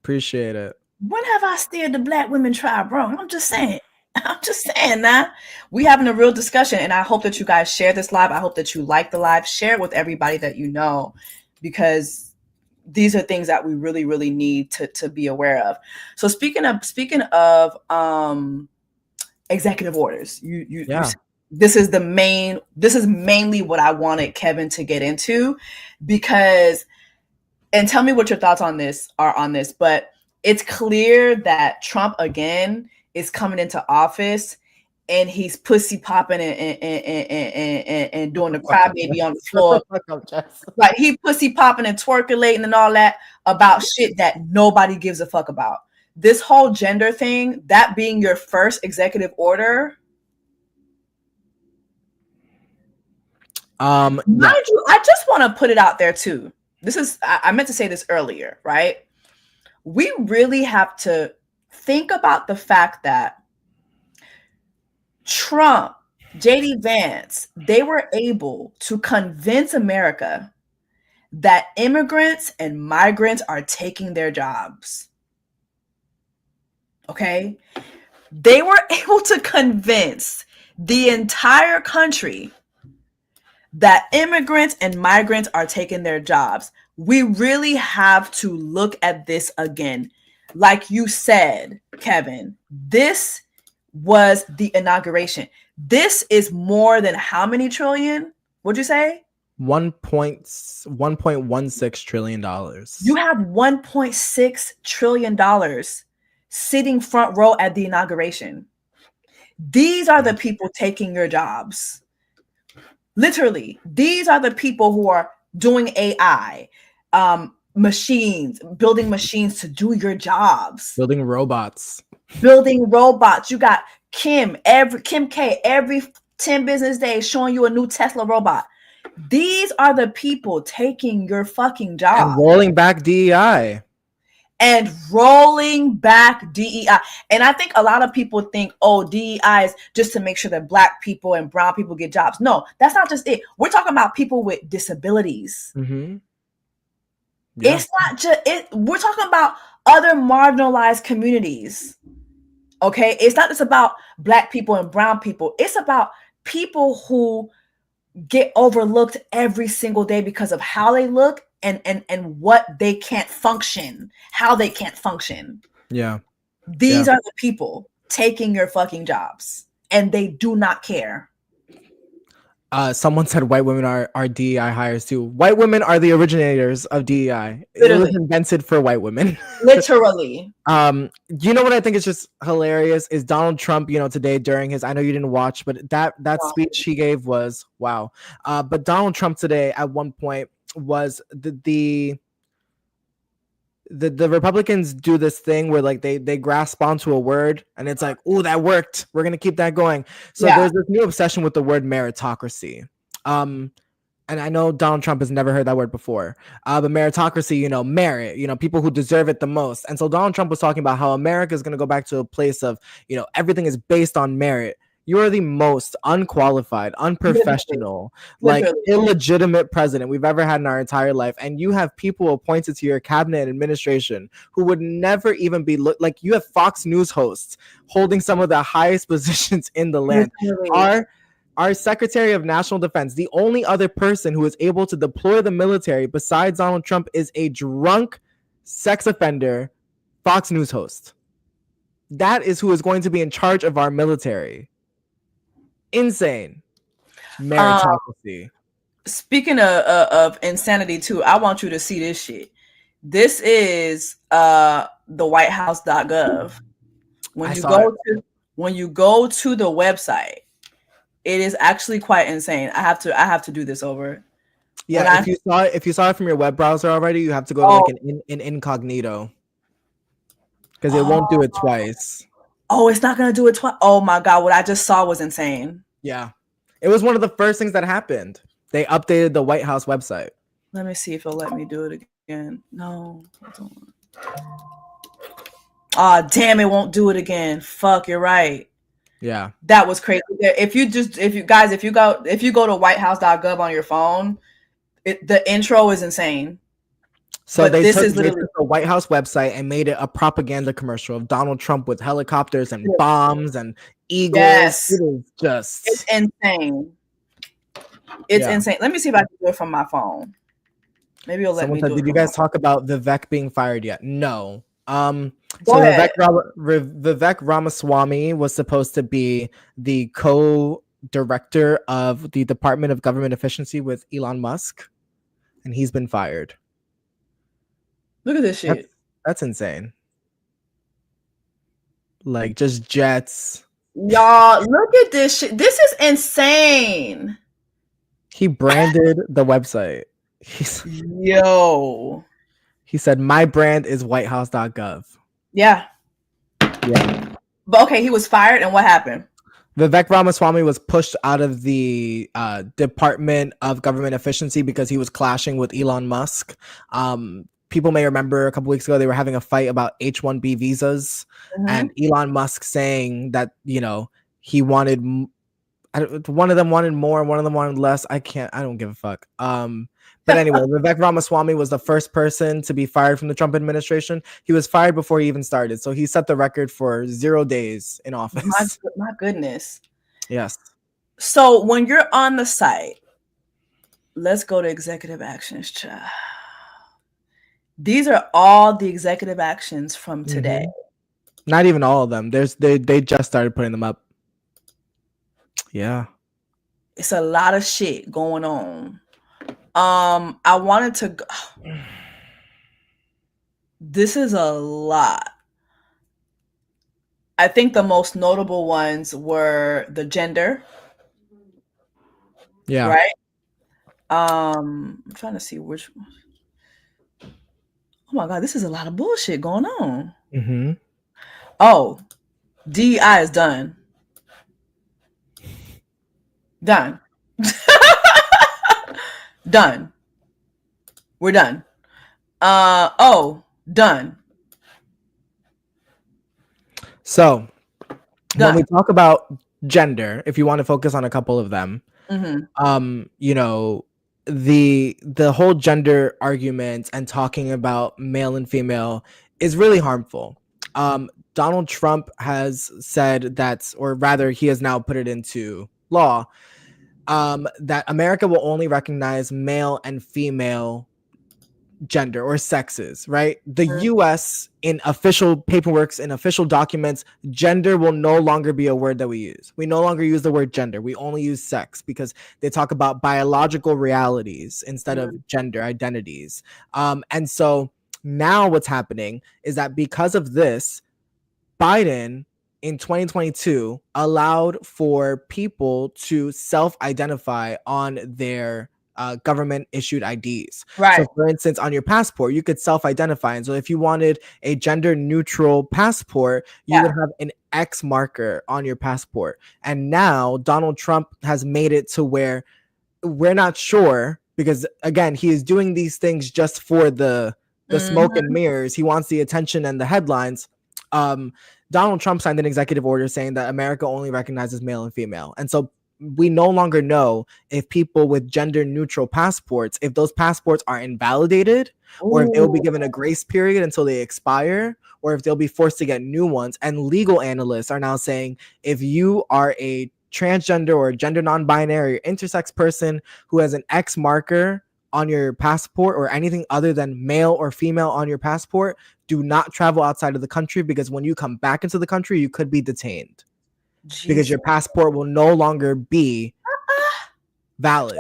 Appreciate it. When have I steered the Black women tribe wrong? I'm just saying. Now we having a real discussion, and I hope that you guys share this live. I hope that you like the live, share it with everybody that you know, because these are things that we really, really need to be aware of. So speaking of executive orders, this is mainly what I wanted Kevin to get into, because, and tell me what your thoughts on this are on this, but it's clear that Trump again is coming into office, and he's pussy popping and doing the crybaby on the floor. Like, he pussy popping and twerkulating and all that about shit that nobody gives a fuck about. This whole gender thing, that being your first executive order. Mind you, I just want to put it out there too. I meant to say this earlier, right? We really have to think about the fact that Trump, J.D. Vance, they were able to convince America that immigrants and migrants are taking their jobs. Okay? They were able to convince the entire country that immigrants and migrants are taking their jobs. We really have to look at this again. Like you said, Kevin, this was the inauguration. This is more than how many trillion? What'd you say? $1.16 trillion. You have $1.6 trillion sitting front row at the inauguration. These are the people taking your jobs. Literally, these are the people who are doing AI, machines, building machines to do your jobs. Building robots. You got Kim K every 10 business days showing you a new Tesla robot. These are the people taking your fucking job. And rolling back DEI. And I think a lot of people think, oh, DEI is just to make sure that Black people and brown people get jobs. No, that's not just it. We're talking about people with disabilities. Mm-hmm. Yeah. It's not just it. We're talking about other marginalized communities. Okay, it's not just about Black people and brown people. It's about people who get overlooked every single day because of how they look and what they can't function, how they can't function. Yeah. These are the people taking your fucking jobs, and they do not care. Someone said white women are DEI hires too. White women are the originators of DEI. Literally. It was invented for white women. Literally. You know what I think is just hilarious is Donald Trump, today during his, I know you didn't watch, but that speech he gave was wow. But Donald Trump today at one point was the Republicans do this thing where like they grasp onto a word and it's like, oh, that worked. We're going to keep that going. So there's this new obsession with the word meritocracy. And I know Donald Trump has never heard that word before. But meritocracy, merit, people who deserve it the most. And so Donald Trump was talking about how America is going to go back to a place of, everything is based on merit. You are the most unqualified, unprofessional, illegitimate president we've ever had in our entire life. And you have people appointed to your cabinet and administration who would never even be like you have Fox News hosts holding some of the highest positions in the land. Our Secretary of National Defense, the only other person who is able to deploy the military besides Donald Trump, is a drunk sex offender Fox News host. That is who is going to be in charge of our military. Insane. Meritocracy. Speaking of insanity too, I want you to see this shit. This is the whitehouse.gov. When you go to the website, it is actually quite insane. I have to do this over. Yeah, if you saw it from your web browser already, you have to go to like an incognito. Because it won't do it twice. Oh, it's not gonna do it twice. Oh my god, what I just saw was insane. Yeah. It was one of the first things that happened. They updated the White House website. Let me see if it'll let me do it again. No. Ah, damn, it won't do it again. Fuck, you're right. Yeah. That was crazy. If you go to whitehouse.gov on your phone, the intro is insane. So they took the White House website and made it a propaganda commercial of Donald Trump with helicopters and bombs and eagles. Yes. It's insane. It's insane. Let me see if I can do it from my phone. Maybe you'll let me do it. Did you guys talk about Vivek being fired yet? No. Go ahead. Vivek Ramaswamy was supposed to be the co-director of the Department of Government Efficiency with Elon Musk, and he's been fired. Look at this shit. That's insane. Like just jets. Y'all, look at this shit. This is insane. He branded the website. Yo. He said, my brand is whitehouse.gov. Yeah. Yeah. But okay, he was fired, and what happened? Vivek Ramaswamy was pushed out of the Department of Government Efficiency because he was clashing with Elon Musk. People may remember a couple weeks ago, they were having a fight about H-1B visas, and Elon Musk saying that, he wanted, one of them wanted more, one of them wanted less. I don't give a fuck. But anyway, Vivek Ramaswamy was the first person to be fired from the Trump administration. He was fired before he even started. So he set the record for 0 days in office. My goodness. Yes. So when you're on the site, let's go to executive actions, child. These are all the executive actions from today. Not even all of them. They just started putting them up. Yeah. It's a lot of shit going on. I wanted to go. This is a lot. I think the most notable ones were the gender. Yeah. Right? I'm trying to see which one. Oh my god, this is a lot of bullshit going on. Oh, DEI is done. Done. Done. We're done. Done. So when we talk about gender, if you want to focus on a couple of them, the whole gender argument and talking about male and female is really harmful. Donald Trump has said that, or rather he has now put it into law, that America will only recognize male and female gender or sexes, right? The US in official paperwork, in official documents, gender will no longer be a word that we use. We no longer use the word gender. We only use sex because they talk about biological realities instead of gender identities. And so now what's happening is that because of this, Biden in 2022 allowed for people to self-identify on their government issued IDs. Right. So for instance, on your passport, you could self-identify. And so if you wanted a gender neutral passport, you would have an X marker on your passport. And now Donald Trump has made it to where we're not sure, because again, he is doing these things just for the smoke and mirrors. He wants the attention and the headlines. Donald Trump signed an executive order saying that America only recognizes male and female. And so we no longer know if people with gender neutral passports, if those passports are invalidated, or if they'll be given a grace period until they expire, or if they'll be forced to get new ones. And legal analysts are now saying if you are a transgender or gender non-binary or intersex person who has an X marker on your passport or anything other than male or female on your passport, do not travel outside of the country, because when you come back into the country, you could be detained because your passport will no longer be valid.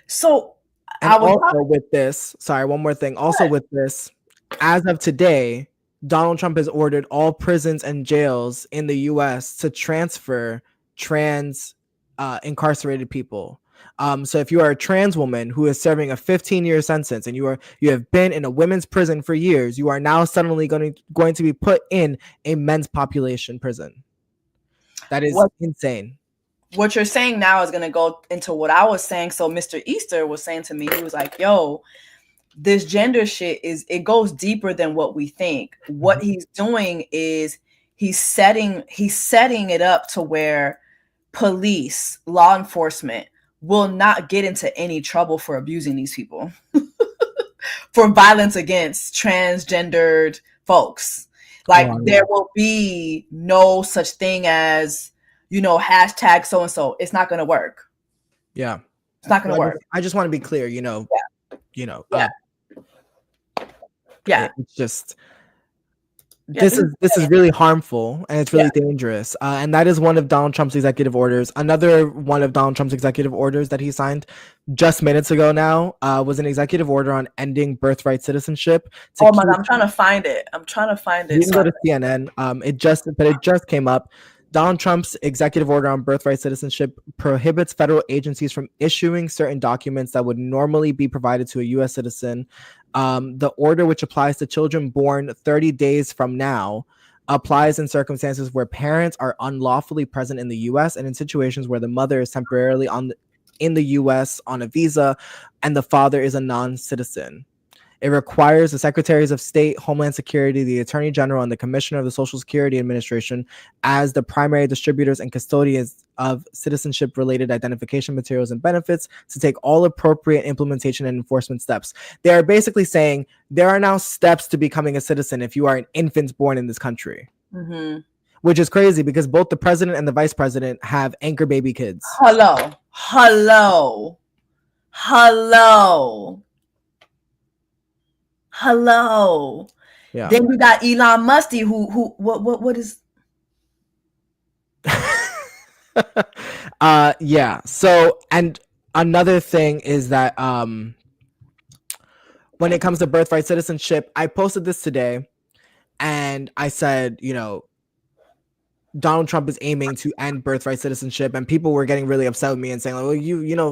So And also with this, sorry, one more thing. Also with this, as of today, Donald Trump has ordered all prisons and jails in the U.S. to transfer trans incarcerated people. So if you are a trans woman who is serving a 15-year sentence and you have been in a women's prison for years, you are now suddenly going to be put in a men's population prison. That is insane. What you're saying now is going to go into what I was saying. So Mr. Easter was saying to me, he was like, yo, this gender shit it goes deeper than what we think. What he's doing is he's setting it up to where police, law enforcement will not get into any trouble for abusing these people, for violence against transgendered folks. Like there will be no such thing as, hashtag so-and-so. It's not going to work. Yeah. It's not going to work. I just want to be clear, it's just, this is really harmful, and it's really dangerous. And that is one of Donald Trump's executive orders. Another one of Donald Trump's executive orders that he signed just minutes ago now was an executive order on ending birthright citizenship. Oh my God, I'm trying to find it. You can go to CNN. It just came up. Donald Trump's executive order on birthright citizenship prohibits federal agencies from issuing certain documents that would normally be provided to a U.S. citizen. The order, which applies to children born 30 days from now, applies in circumstances where parents are unlawfully present in the U.S. and in situations where the mother is temporarily in the U.S. on a visa and the father is a non-citizen. It requires the Secretaries of State, Homeland Security, the Attorney General, and the Commissioner of the Social Security Administration as the primary distributors and custodians of citizenship-related identification materials and benefits to take all appropriate implementation and enforcement steps. They are basically saying there are now steps to becoming a citizen if you are an infant born in this country. Mm-hmm. Which is crazy because both the president and the vice president have anchor baby kids. Hello. Yeah. Then we got Elon Musk, who what is? Yeah. So, and another thing is that when it comes to birthright citizenship, I posted this today, and I said, Donald Trump is aiming to end birthright citizenship, and people were getting really upset with me and saying, "Well,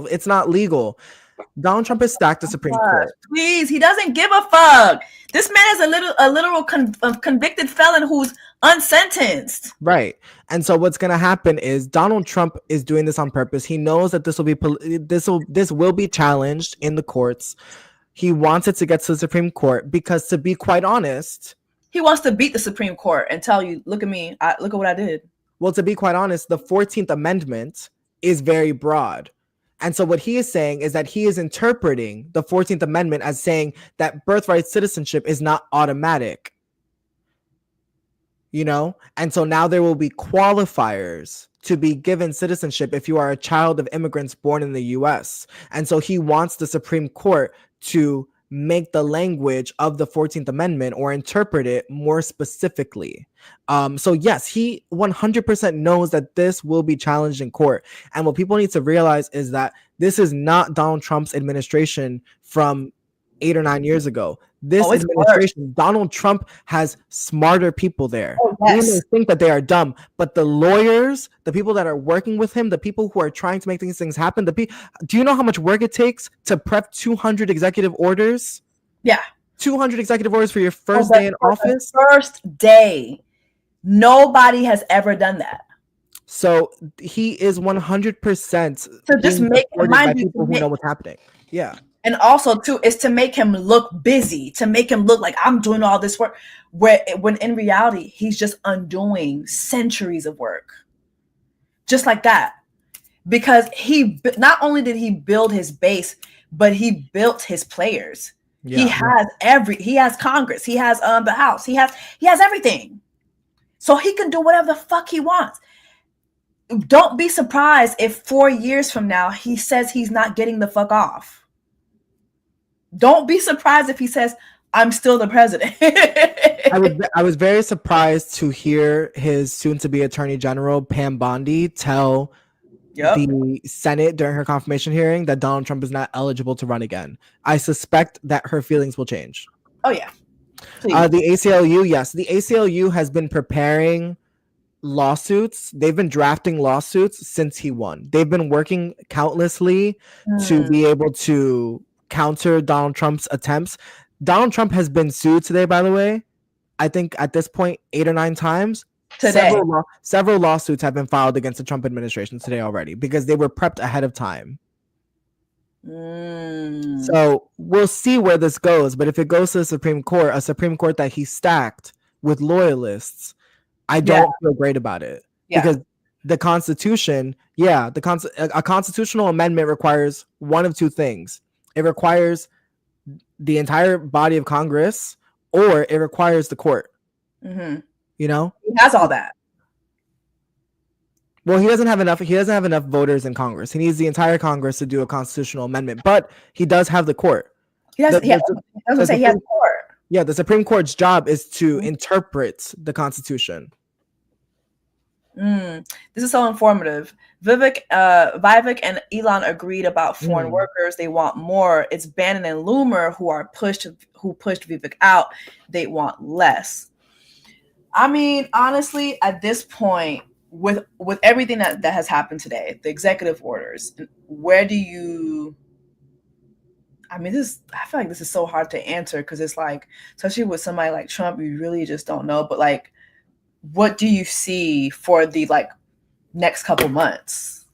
it's not legal." Donald Trump has stacked the Supreme Court. Please, he doesn't give a fuck. This man is a literal convicted felon who's unsentenced. Right. And so what's going to happen is Donald Trump is doing this on purpose. He knows that this will be challenged in the courts. He wants it to get to the Supreme Court because, to be quite honest, he wants to beat the Supreme Court and tell you, look at me, look at what I did. Well, to be quite honest, the 14th Amendment is very broad. And so what he is saying is that he is interpreting the 14th Amendment as saying that birthright citizenship is not automatic. And so now there will be qualifiers to be given citizenship if you are a child of immigrants born in the U.S. And so he wants the Supreme Court to make the language of the 14th Amendment or interpret it more specifically. So yes, he 100% knows that this will be challenged in court. And what people need to realize is that this is not Donald Trump's administration from 8 or 9 years ago. This administration, Donald Trump has smarter people there. Oh, yes. We may think that they are dumb, but the lawyers, the people that are working with him, the people who are trying to make these things happen, do you know how much work it takes to prep 200 executive orders? Yeah. 200 executive orders for your first day in office? First day. Nobody has ever done that. So he is 100% so just make by people who know what's happening. Yeah. And also, too, is to make him look busy, to make him look like I'm doing all this work, when in reality, he's just undoing centuries of work. Just like that. Because he not only did he build his base, but he built his players. Yeah. He has Congress, he has the House, he has everything. So he can do whatever the fuck he wants. Don't be surprised if 4 years from now he says he's not getting the fuck off. Don't be surprised if he says, I'm still the president. I was very surprised to hear his soon-to-be Attorney General Pam Bondi tell the Senate during her confirmation hearing that Donald Trump is not eligible to run again. I suspect that her feelings will change. Oh yeah. The ACLU, yes, the ACLU has been preparing lawsuits. They've been drafting lawsuits since he won. They've been working countlessly to be able to counter Donald Trump's attempts. Donald Trump has been sued today, by the way. I think at this point 8 or 9 times. Today. Several lawsuits have been filed against the Trump administration today already because they were prepped ahead of time. So we'll see where this goes. But if it goes to the Supreme Court, a Supreme Court that he stacked with loyalists, I don't feel great about it. Because the Constitution, a constitutional amendment requires one of two things. It requires the entire body of Congress, or it requires the court. You know, he has all that. Well, he doesn't have enough voters in Congress. He needs the entire Congress to do a constitutional amendment, but he does have the court. He has the court. Yeah, the Supreme Court's job is to interpret the Constitution. This is so informative. Vivek and Elon agreed about foreign workers. They want more. It's Bannon and Loomer who pushed Vivek out. They want less. I mean, honestly, at this point, with everything that has happened today, the executive orders, where do you? I mean, I feel like this is so hard to answer because it's like, especially with somebody like Trump, you really just don't know. But like, what do you see for the like next couple months?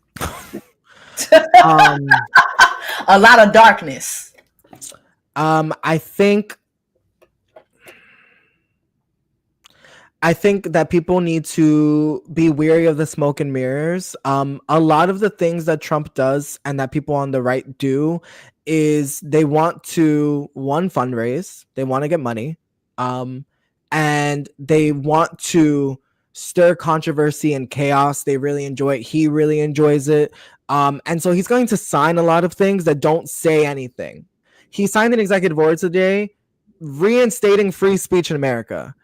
A lot of darkness. I think that people need to be wary of the smoke and mirrors. A lot of the things that Trump does and that people on the right do is they want to, one, fundraise. They want to get money. And they want to stir controversy and chaos. They really enjoy it. He really enjoys it. And so he's going to sign a lot of things that don't say anything. He signed an executive order today reinstating free speech in America.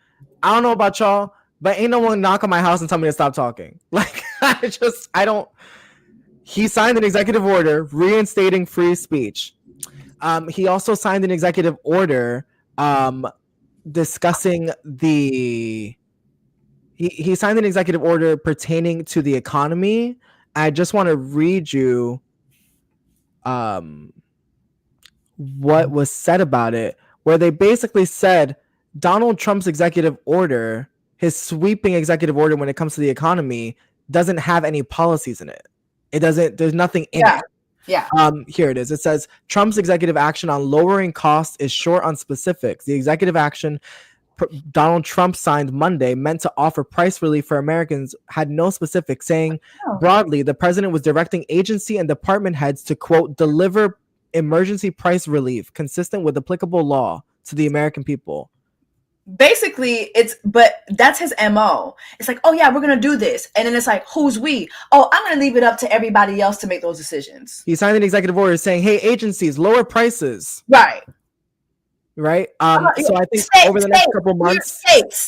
I don't know about y'all, but ain't no one knock on my house and tell me to stop talking. Like, he signed an executive order reinstating free speech. He also signed an executive order discussing he signed an executive order pertaining to the economy. I just want to read you what was said about it, where they basically said Donald Trump's executive order, his sweeping executive order when it comes to the economy, doesn't have any policies in it. There's nothing in it. Yeah. Here it is. It says Trump's executive action on lowering costs is short on specifics. The executive action Donald Trump signed Monday, meant to offer price relief for Americans, had no specifics, saying broadly, the president was directing agency and department heads to, quote, deliver emergency price relief consistent with applicable law to the American people. Basically, but that's his MO. It's like, oh yeah, we're gonna do this, and then it's like, who's we? Oh, I'm gonna leave it up to everybody else to make those decisions. He signed an executive order saying, "Hey, agencies, lower prices." Right. So I think over the next couple months,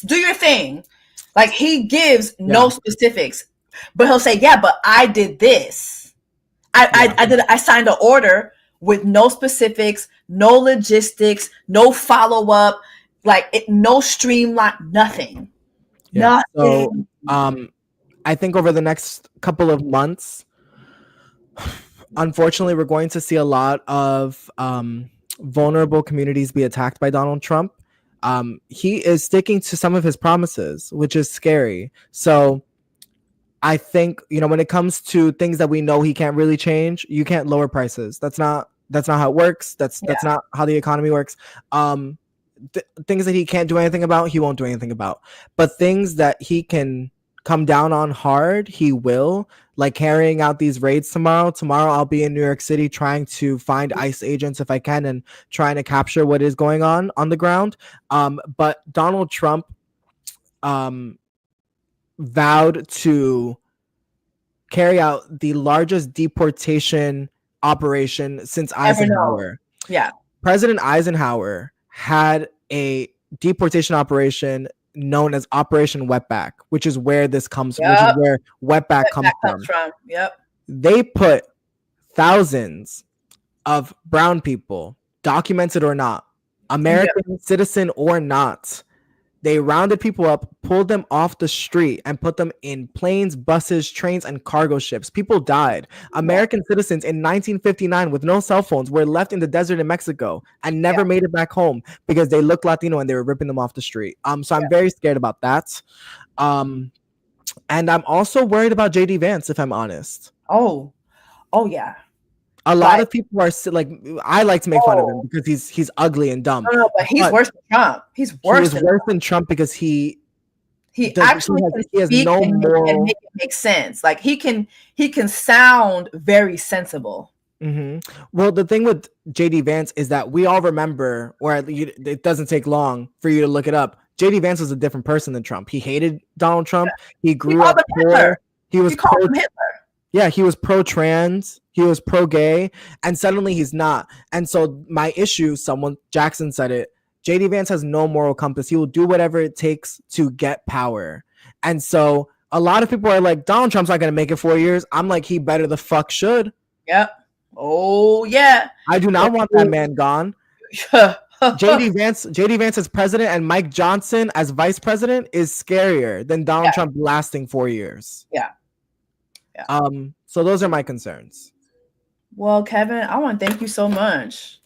do your thing. Like, he gives no specifics, but he'll say, "Yeah, but I did this. I signed an order with no specifics, no logistics, no follow up." Like no streamline, nothing. Yeah. Nothing. So I think over the next couple of months, unfortunately, we're going to see a lot of vulnerable communities be attacked by Donald Trump. He is sticking to some of his promises, which is scary. So I think, when it comes to things that we know he can't really change, you can't lower prices. That's not how it works. That's not how the economy works. Things that he can't do anything about, he won't do anything about. But things that he can come down on hard, he will. Like carrying out these raids tomorrow. Tomorrow I'll be in New York City trying to find ICE agents if I can and trying to capture what is going on the ground. But Donald Trump vowed to carry out the largest deportation operation since Eisenhower. Yeah. President Eisenhower had a deportation operation known as Operation Wetback, which is where this comes from, which is where wetback comes from. Yep. They put thousands of brown people, documented or not, American citizen or not. They rounded people up, pulled them off the street, and put them in planes, buses, trains, and cargo ships. People died. American citizens in 1959 with no cell phones were left in the desert in Mexico and never made it back home because they looked Latino and they were ripping them off the street. So I'm very scared about that. And I'm also worried about JD Vance, if I'm honest. Oh yeah. A lot of people are like, I like to make fun of him because he's ugly and dumb. No, but he's worse than Trump. He's worse than Trump because he actually has no moral and make it make sense. Like he can sound very sensible. Mm-hmm. Well, the thing with JD Vance is that we all remember, or it doesn't take long for you to look it up. JD Vance was a different person than Trump. He hated Donald Trump. He grew up poor. He was called him Hitler. Yeah, he was pro-trans, he was pro-gay, and suddenly he's not. And so my issue, Jackson said it, JD Vance has no moral compass. He will do whatever it takes to get power. And so a lot of people are like, Donald Trump's not going to make it 4 years. I'm like, he better the fuck should. Yep. Oh, yeah. I do not want that man gone. JD Vance as president and Mike Johnson as vice president is scarier than Donald Trump lasting 4 years. Yeah. So those are my concerns. Well, Kevin, I want to thank you so much.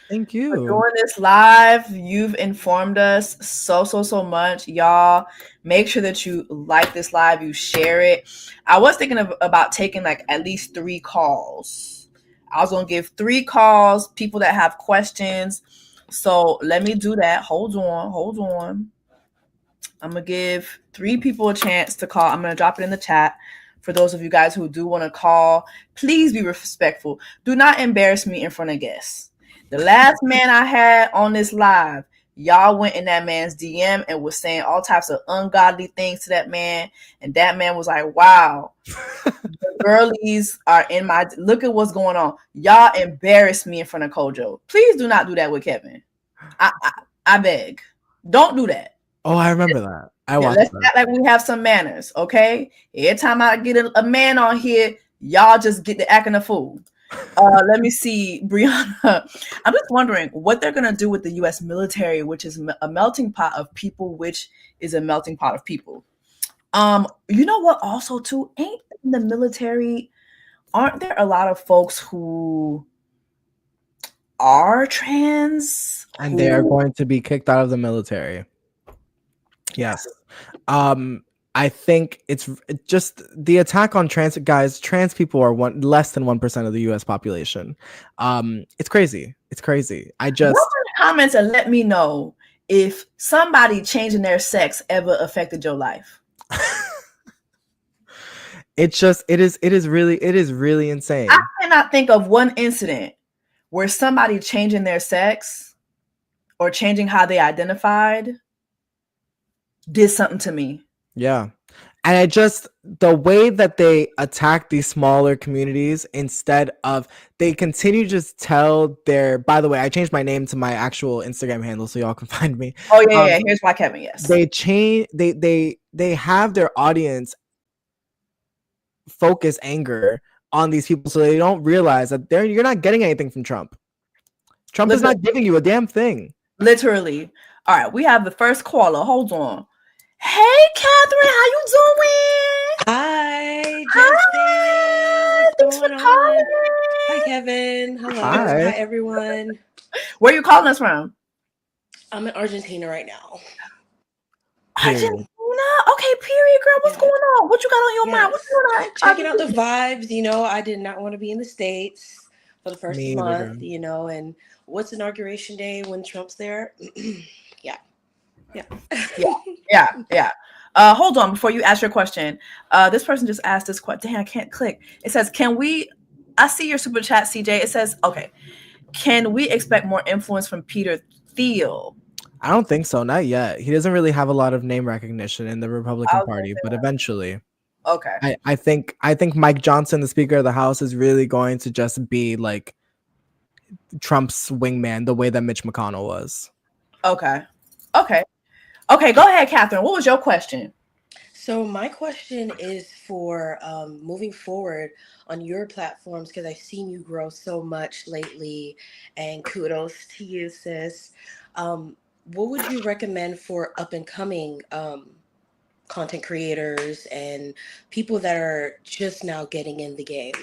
Thank you for doing this live. You've informed us so much. Y'all, make sure that you like this live, you share it. I was thinking about taking like at least 3 calls. I was going to give 3 calls, people that have questions. So let me do that. Hold on. I'm going to give 3 people a chance to call. I'm going to drop it in the chat. For those of you guys who do want to call, please be respectful. Do not embarrass me in front of guests. The last man I had on this live, y'all went in that man's DM and was saying all types of ungodly things to that man. And that man was like, wow, the girlies are in my, look at what's going on. Y'all embarrassed me in front of Kojo. Please do not do that with Kevin. I beg. Don't do that. Oh, I remember that. Let's act like we have some manners, okay? Every time I get a man on here, y'all just get to acting a fool. Let me see, Brianna. I'm just wondering what they're gonna do with the U.S. military, which is a melting pot of people, which is a melting pot of people. You know what? Also, too, ain't in the military, aren't there a lot of folks who are trans and they are going to be kicked out of the military? Yes. I think it's just the attack on trans guys. Trans people are less than 1% of the U.S. population. It's crazy. I just comments and let me know if somebody changing their sex ever affected your life. It is really insane. I cannot think of one incident where somebody changing their sex or changing how they identified did something to me. Yeah. And the way that they attack these smaller communities instead of, they continue to just tell by the way, I changed my name to my actual Instagram handle so y'all can find me. Oh yeah. Here's why, Kevin. Yes. They have their audience focus anger on these people so they don't realize that you're not getting anything from Trump. Trump is not giving you a damn thing. Literally. All right. We have the first caller. Hold on. Hey, Catherine, how you doing? Hi, Justin. What's going on? Hi, Kevin. Hello. Hi, everyone. Where are you calling us from? I'm in Argentina right now. Argentina? Okay, period, girl. What's going on? What you got on your mind? What's going on? Checking out the vibes. I did not want to be in the States for the first month, and what's Inauguration Day when Trump's there? Yeah. Hold on before you ask your question. This person just asked this question. Dang, I can't click. It says, I see your super chat, CJ. It says, okay, can we expect more influence from Peter Thiel? I don't think so. Not yet. He doesn't really have a lot of name recognition in the Republican Party, but eventually. Okay. I think Mike Johnson, the Speaker of the House, is really going to just be like Trump's wingman the way that Mitch McConnell was. Okay. Go ahead, Catherine. What was your question? So my question is for moving forward on your platforms, because I've seen you grow so much lately, and kudos to you, sis. What would you recommend for up and coming content creators and people that are just now getting in the game?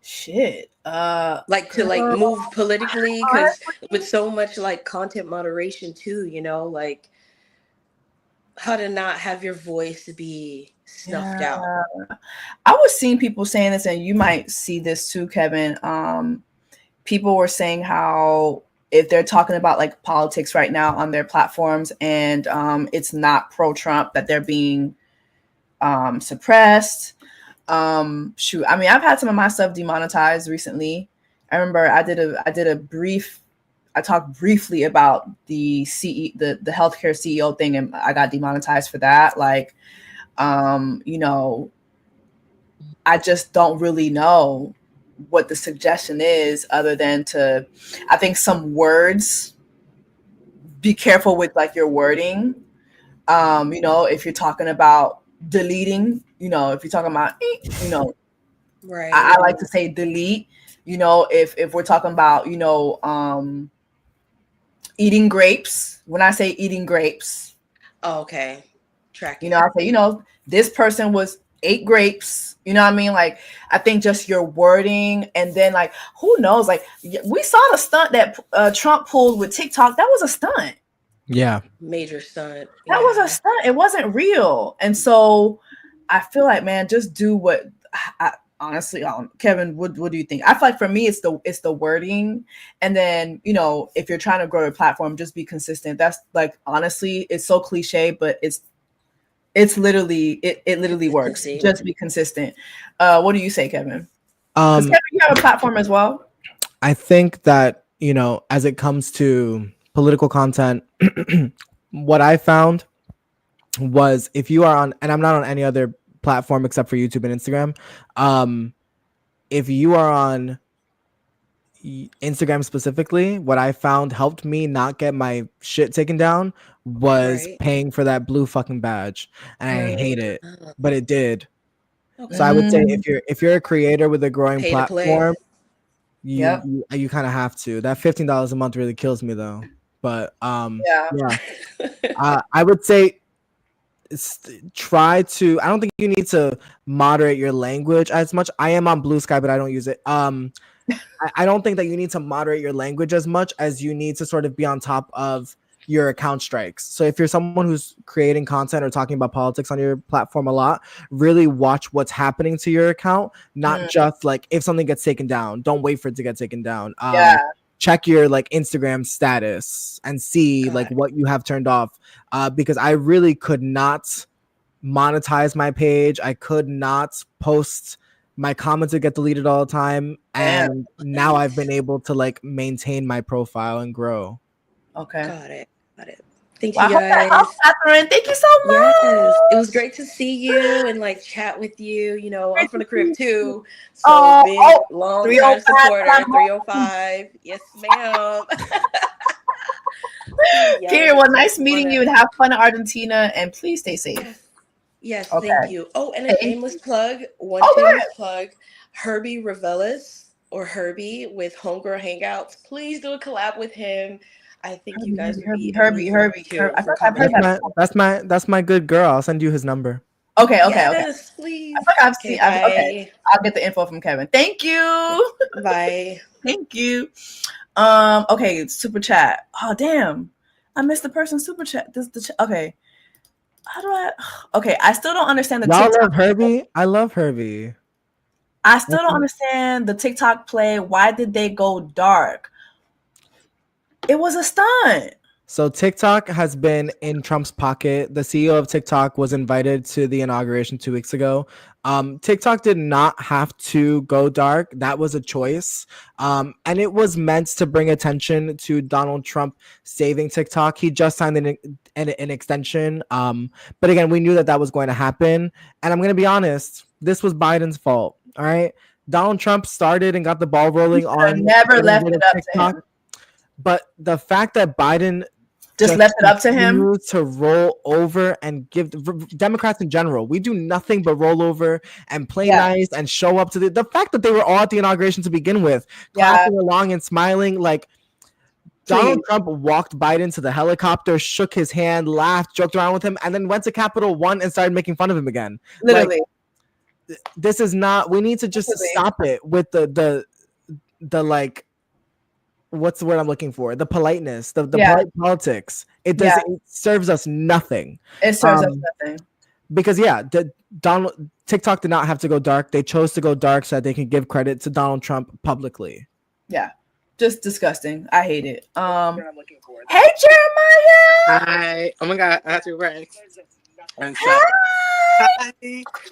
Shit. Like to like move politically, because with so much like content moderation too, like how to not have your voice be snuffed out. I was seeing people saying this, and you might see this too, Kevin. People were saying how if they're talking about like politics right now on their platforms and it's not pro-Trump, that they're being suppressed. Shoot, I mean, I've had some of my stuff demonetized recently. I remember I talked briefly about the healthcare CEO thing, and I got demonetized for that. Like, I just don't really know what the suggestion is, other than I think some words, be careful with like your wording. If you're talking about deleting, if you're talking about, Right. I like to say delete. If we're talking about, eating grapes, when I say eating grapes, Oh, okay. Tracking. I say, this person ate grapes. You know what I mean? Like, I think just your wording, and then like, who knows? Like, we saw the stunt that Trump pulled with TikTok. That was a stunt. Yeah. Major stunt. That was a stunt. It wasn't real. And so I feel like, man, just do what honestly, Kevin, what do you think? I feel like for me, it's the wording. And then, if you're trying to grow a platform, just be consistent. That's like, honestly, it's so cliche, but it's literally, it literally works. Just be consistent. What do you say, Kevin? Because Kevin, you have a platform as well. I think that, as it comes to political content, what I found was, if you are on, and I'm not on any other platform except for YouTube and Instagram, if you are on Instagram specifically, what I found helped me not get my shit taken down was paying for that blue fucking badge, and I hate it, but it did. Okay. So I would say if you're a creator with a growing platform, you kind of have to. That $15 a month really kills me though. But I would say try to. I don't think you need to moderate your language as much. I am on Blue Sky, but I don't use it. I don't think that you need to moderate your language as much as you need to sort of be on top of your account strikes. So if you're someone who's creating content or talking about politics on your platform a lot, really watch what's happening to your account, not just like if something gets taken down, don't wait for it to get taken down. Check your like Instagram status and see like what you have turned off, because I really could not monetize my page. I could not post. My comments would get deleted all the time, and now I've been able to like maintain my profile and grow. Okay, got it. Thank you guys. Catherine, thank you so much. Yes, it was great to see you and like chat with you. I'm from the crib too, so big long time supporter. 305, yes, ma'am. Period. Well, nice meeting you, and have fun in Argentina, and please stay safe. Yes, thank you. Oh, and a shameless plug. Shameless plug. Herbie Revelis, or Herbie with Homegirl Hangouts. Please do a collab with him. I think you guys would be Herbie. That's my good girl. I'll send you his number. Okay. Yes, please. I'll get the info from Kevin. Thank you. Bye. Thank you. Okay, super chat. Oh damn, I missed the person's super chat. Okay. How do I? Okay, I still don't understand the TikTok. TikTok. Love Herbie. I love Herbie. I still don't understand the TikTok play. Why did they go dark? It was a stunt. So TikTok has been in Trump's pocket. The CEO of TikTok was invited to the inauguration 2 weeks ago. TikTok did not have to go dark. That was a choice. And it was meant to bring attention to Donald Trump saving TikTok. He just signed an extension. But again, we knew that was going to happen. And I'm going to be honest, this was Biden's fault. All right. Donald Trump started and got the ball rolling on never left it up TikTok, to him. but the fact that Biden Just left it up to him continues to roll over and give Democrats in general, we do nothing but roll over and play nice and show up to the fact that they were all at the inauguration to begin with, clapping along and smiling. Like, Donald Trump walked Biden to the helicopter, shook his hand, laughed, joked around with him, and then went to Capitol One and started making fun of him again. Literally. Like, this is not, we need to just stop it with the like, what's the word I'm looking for? The politeness, the polite politics. It does it serves us nothing. It serves us nothing. Because TikTok did not have to go dark. They chose to go dark so that they can give credit to Donald Trump publicly. Yeah. Just disgusting. I hate it. Hey Jeremiah. Hi. Oh my god, I have to run. And so, hi.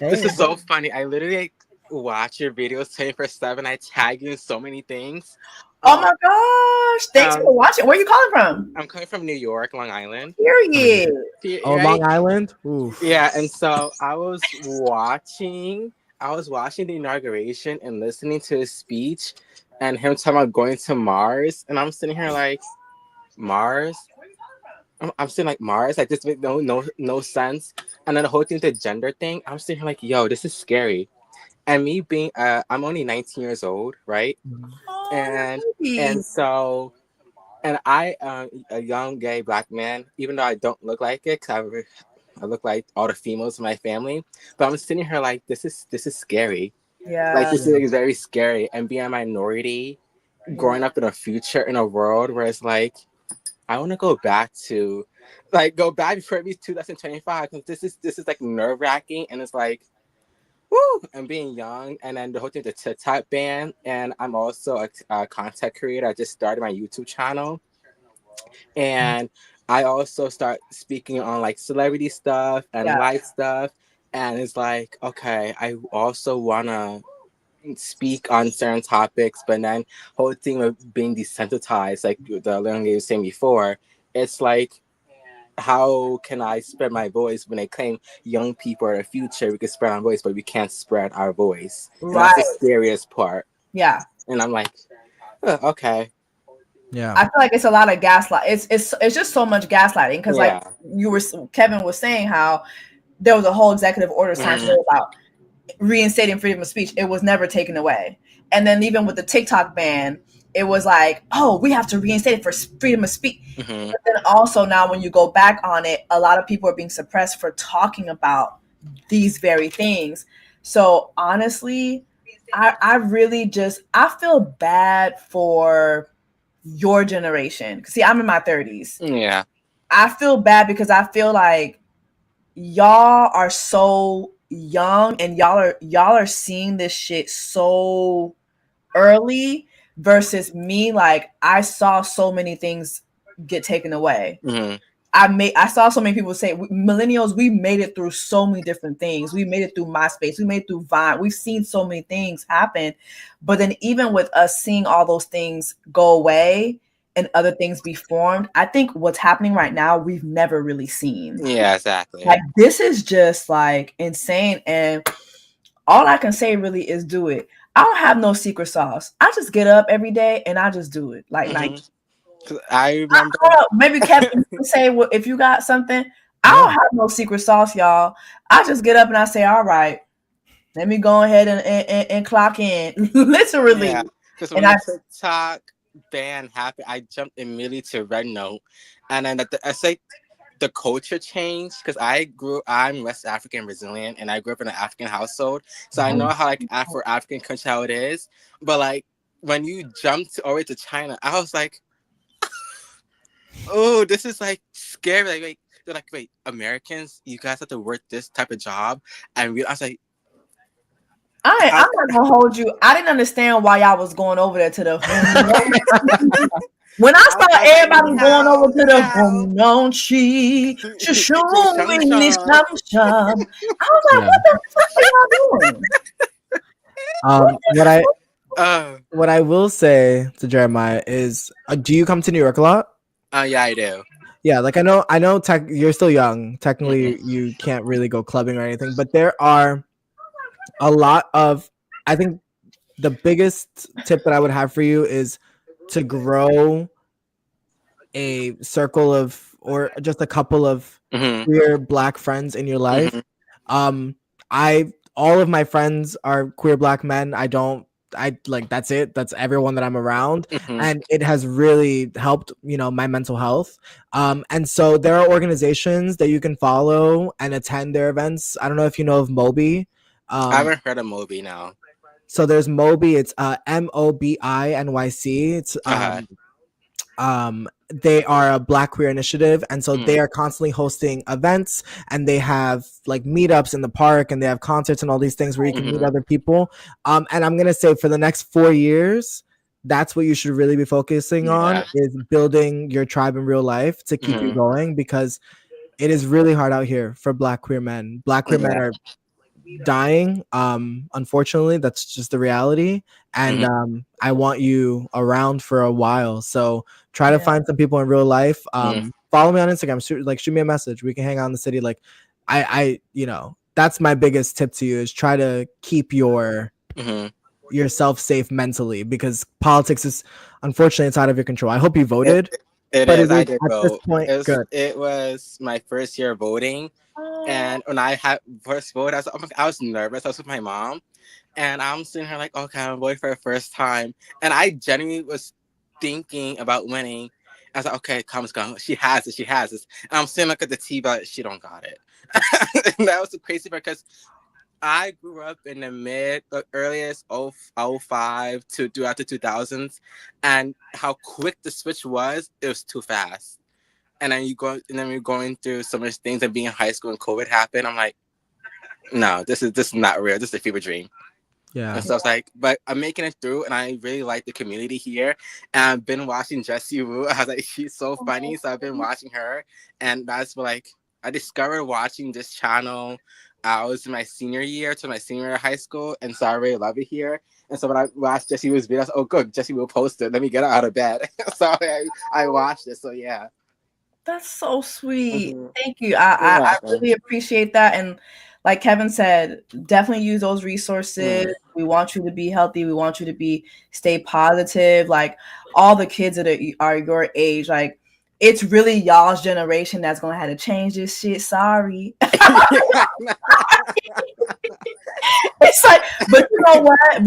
This is so funny. I literally watch your videos 24/7. I tag you in so many things. Oh my gosh. Thanks for watching. Where are you calling from? I'm coming from New York, Long Island. Period. Oh, right? Long Island? Ooh. Yeah, and so I was watching the inauguration and listening to his speech and him talking about going to Mars. And I'm sitting here like, Mars? I'm sitting like, Mars? Like, this makes no sense. And then the whole thing, the gender thing, I'm sitting here like, yo, this is scary. And me being, I'm only 19 years old, right? And so, and I am a young gay Black man, even though I don't look like it, because I look like all the females in my family. But I'm sitting here like, this is scary. Yeah. Like, this is very scary. And being a minority, growing up in a future, in a world where it's like, I want to go back before it be 2025, because this is like nerve wracking, and it's like, woo, and being young, and then the whole thing, the TikTok ban, and I'm also a content creator. I just started my YouTube channel, and I also start speaking on like celebrity stuff and life stuff, and it's like, okay, I also wanna speak on certain topics, but then whole thing of being desensitized, like the lady was saying before, it's like, how can I spread my voice when they claim young people are the future? We can spread our voice, but we can't spread our voice. Right. That's the scariest part. Yeah. And I'm like, oh, okay. Yeah. I feel like it's a lot of gaslight. It's just so much gaslighting, because like Kevin was saying how there was a whole executive order signed about reinstating freedom of speech. It was never taken away. And then even with the TikTok ban, it was like, oh, we have to reinstate it for freedom of speech. Mm-hmm. But then also now when you go back on it, a lot of people are being suppressed for talking about these very things. So honestly, I really I feel bad for your generation. See, I'm in my 30s. Yeah. I feel bad because I feel like y'all are so young and y'all are seeing this shit so early versus me. Like, I saw so many things get taken away. Mm-hmm. I saw so many people say, millennials, we made it through so many different things. We made it through MySpace. We made it through Vine. We've seen so many things happen. But then even with us seeing all those things go away and other things be formed, I think what's happening right now, we've never really seen. Yeah, exactly. Like, this is just like insane. And all I can say really is do it. I don't have no secret sauce. I just get up every day and I just do it. Like, I remember. Maybe Kevin can say, well, if you got something. I don't have no secret sauce, y'all. I just get up and I say, all right, let me go ahead and clock in. Literally. Yeah, because when the TikTok ban happened, I jumped immediately to Red Note. And then I say the culture changed, because I'm West African Brazilian, and I grew up in an African household. So I know how like African country, how it is. But like when you jumped all the way to China, I was like, oh, this is like scary. Like, they're like, wait, Americans, you guys have to work this type of job? And I was like, I'm not gonna hold you. I didn't understand why y'all was going over there to the when I saw everybody going over to the I was like, what the fuck are y'all doing? What I will say to Jeremiah is, do you come to New York a lot? Yeah, I do. Yeah, like I know. You're still young. Technically, you can't really go clubbing or anything, but there are a lot of, I think, the biggest tip that I would have for you is to grow a circle of, or just a couple of Mm-hmm. queer Black friends in your life. Um, all of my friends are queer Black men. I like, that's it. That's everyone that I'm around. Mm-hmm. And it has really helped, my mental health. And so there are organizations that you can follow and attend their events. I don't know if you know of Moby. I haven't heard of Moby now. So there's Moby. It's MOBINYC. It's they are a Black queer initiative, and so they are constantly hosting events, and they have like meetups in the park, and they have concerts and all these things where you can meet other people. And I'm gonna say for the next 4 years, that's what you should really be focusing on, is building your tribe in real life to keep you going, because it is really hard out here for Black queer men. Black queer men are dying. Unfortunately, that's just the reality. And I want you around for a while. So try to find some people in real life. Follow me on Instagram. Shoot me a message. We can hang out in the city. Like I that's my biggest tip to you, is try to keep yourself safe mentally, because politics is, unfortunately, it's out of your control. I hope you voted. It but is. I did at vote. this point, good. It was my first year voting. And when I had first voted, I was nervous. I was with my mom, and I'm sitting here like, okay, I'm voting for the first time, and I genuinely was thinking about winning. I was like, okay, Kam's gone. She has it. She has this. And I'm sitting, look at the TV, but she don't got it. And that was the crazy part, because I grew up in the earliest 05 to throughout the 2000s, and how quick the switch was, it was too fast. And then we're going through so much things, and being in high school and COVID happened. I'm like, no, this is not real. This is a fever dream. Yeah. And so it's like, but I'm making it through, and I really like the community here. And I've been watching jessacouplethingspod. I was like, she's so funny. So I've been watching her, and that's what, like, I discovered watching this channel. I was in my senior year of high school, and so I really love it here. And so when I watched jessacouplethingspod's videos, oh good, jessacouplethingspod posted. Let me get out of bed. So I watched it. So yeah. That's so sweet. Thank you. I really appreciate that. And like Kevin said, definitely use those resources. We want you to be healthy. We want you to stay positive. Like all the kids that are your age, like it's really y'all's generation that's gonna have to change this shit. Sorry. It's like, but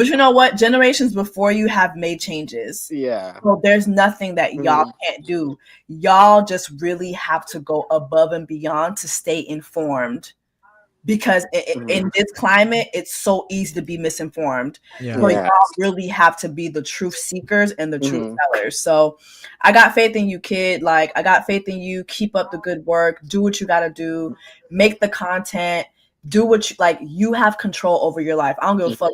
you know what? Generations before you have made changes. Yeah. So there's nothing that y'all can't do. Y'all just really have to go above and beyond to stay informed. Because in this climate, it's so easy to be misinformed. So y'all really have to be the truth seekers and the truth tellers. So I got faith in you, kid. Like, I got faith in you. Keep up the good work. Do what you got to do. Make the content. Do what you like. You have control over your life. I don't give a fuck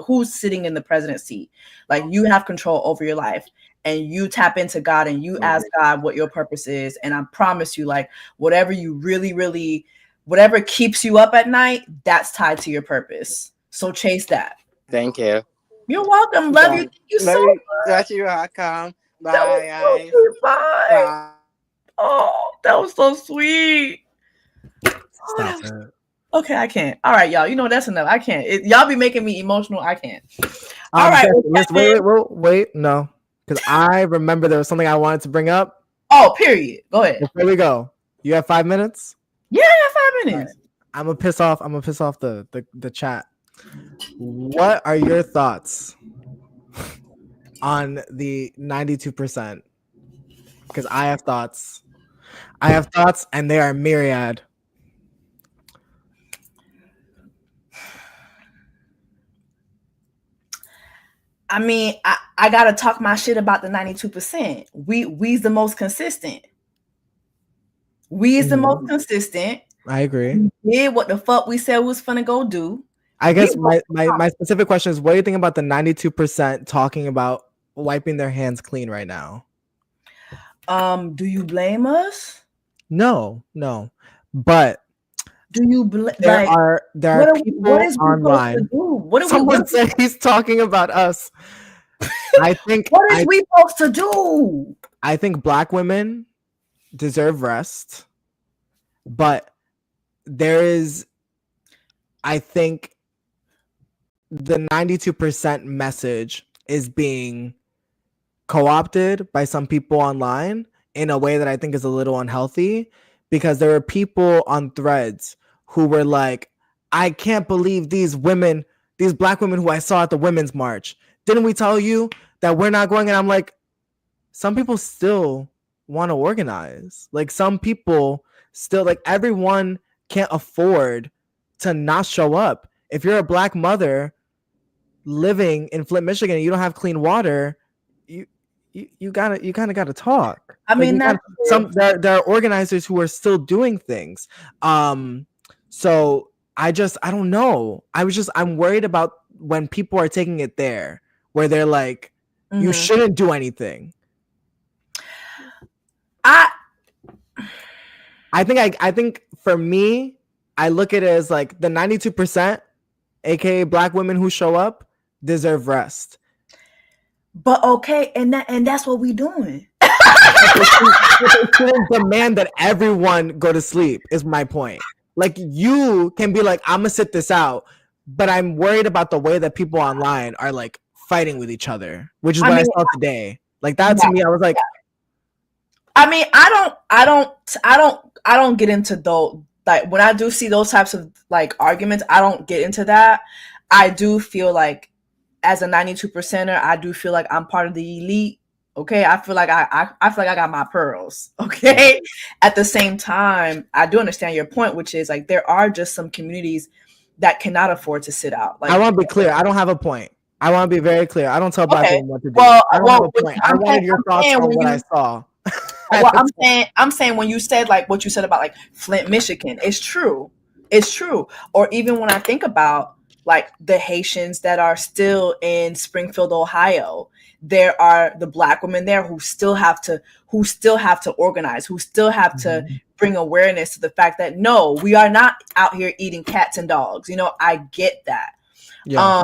who's sitting in the president's seat. Like, you have control over your life. And you tap into God and you ask God what your purpose is. And I promise you, like, whatever you really whatever keeps you up at night, that's tied to your purpose. So chase that. Thank you. You're welcome. Love you. Thank you so much. That's you, welcome. Bye, guys. Bye. Bye. Oh, that was so sweet. Stop it. Okay, I can't. All right, y'all. You know that's enough. I can't. Y'all be making me emotional. I can't. All right. Wait. No, because I remember there was something I wanted to bring up. Oh, period. Go ahead. Before we go, you have 5 minutes. Yeah, I have 5 minutes. Right. I'm gonna piss off the chat. What are your thoughts on the 92%? Because I have thoughts. And they are myriad. I mean, I gotta talk my shit about the 92%. We's the most consistent. We is the most consistent. I agree. We did what the fuck we said we was finna go do. I guess my specific question is, what do you think about the 92% talking about wiping their hands clean right now? Do you blame us? No. But do you blame? There are people online. Someone said he's talking about us. I think. What is we supposed to do? I think Black women deserve rest, but there is, I think, the 92% message is being co-opted by some people online in a way that I think is a little unhealthy, because there were people on threads who were like, I can't believe these women, these black women who I saw at the women's march. Didn't we tell you that we're not going? And I'm like, some people still want to organize. Like, some people still, like, everyone can't afford to not show up. If you're a black mother living in Flint, Michigan, and you don't have clean water, you kind of gotta talk. I mean, like, there are organizers who are still doing things. So I don't know. I'm worried about when people are taking it there, where they're like, you shouldn't do anything. I think for me, I look at it as like the 92%, aka black women who show up, deserve rest. But okay, and that's what we doing. They shouldn't demand that everyone go to sleep, is my point. Like, you can be like, I'm gonna sit this out, but I'm worried about the way that people online are like fighting with each other, which is what I saw today. Like, that to me, I was like, I mean, I don't get into those, like, when I do see those types of like arguments, I don't get into that. I do feel like, as a 92%er, I do feel like I'm part of the elite. Okay, I feel like I feel like I got my pearls. Okay, at the same time, I do understand your point, which is like there are just some communities that cannot afford to sit out. Like, I want to be clear. I don't have a point. I want to be very clear. I don't tell black women what to do. Well, I don't have a point. I wanted your thoughts on what I saw. Well, I'm saying when you said like what you said about like Flint, Michigan, it's true. It's true. Or even when I think about like the Haitians that are still in Springfield, Ohio, there are the black women there who still have to organize, who still have to bring awareness to the fact that no, we are not out here eating cats and dogs. You know, I get that. Yeah.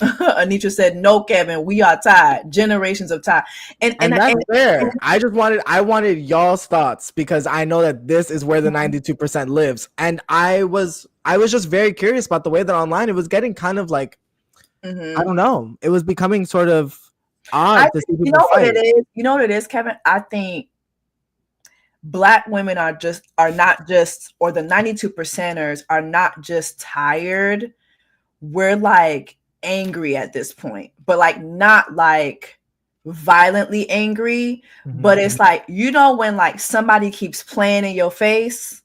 Anitra said, no, Kevin, we are tired. Generations of tired. And that's fair. I wanted y'all's thoughts, because I know that this is where the 92% lives. And I was just very curious about the way that online it was getting kind of like, I don't know. It was becoming sort of odd to see people fight. You know what it is, Kevin? I think black women or the 92%ers are not just tired. We're like angry at this point, but like not like violently angry, but it's like, you know, when like somebody keeps playing in your face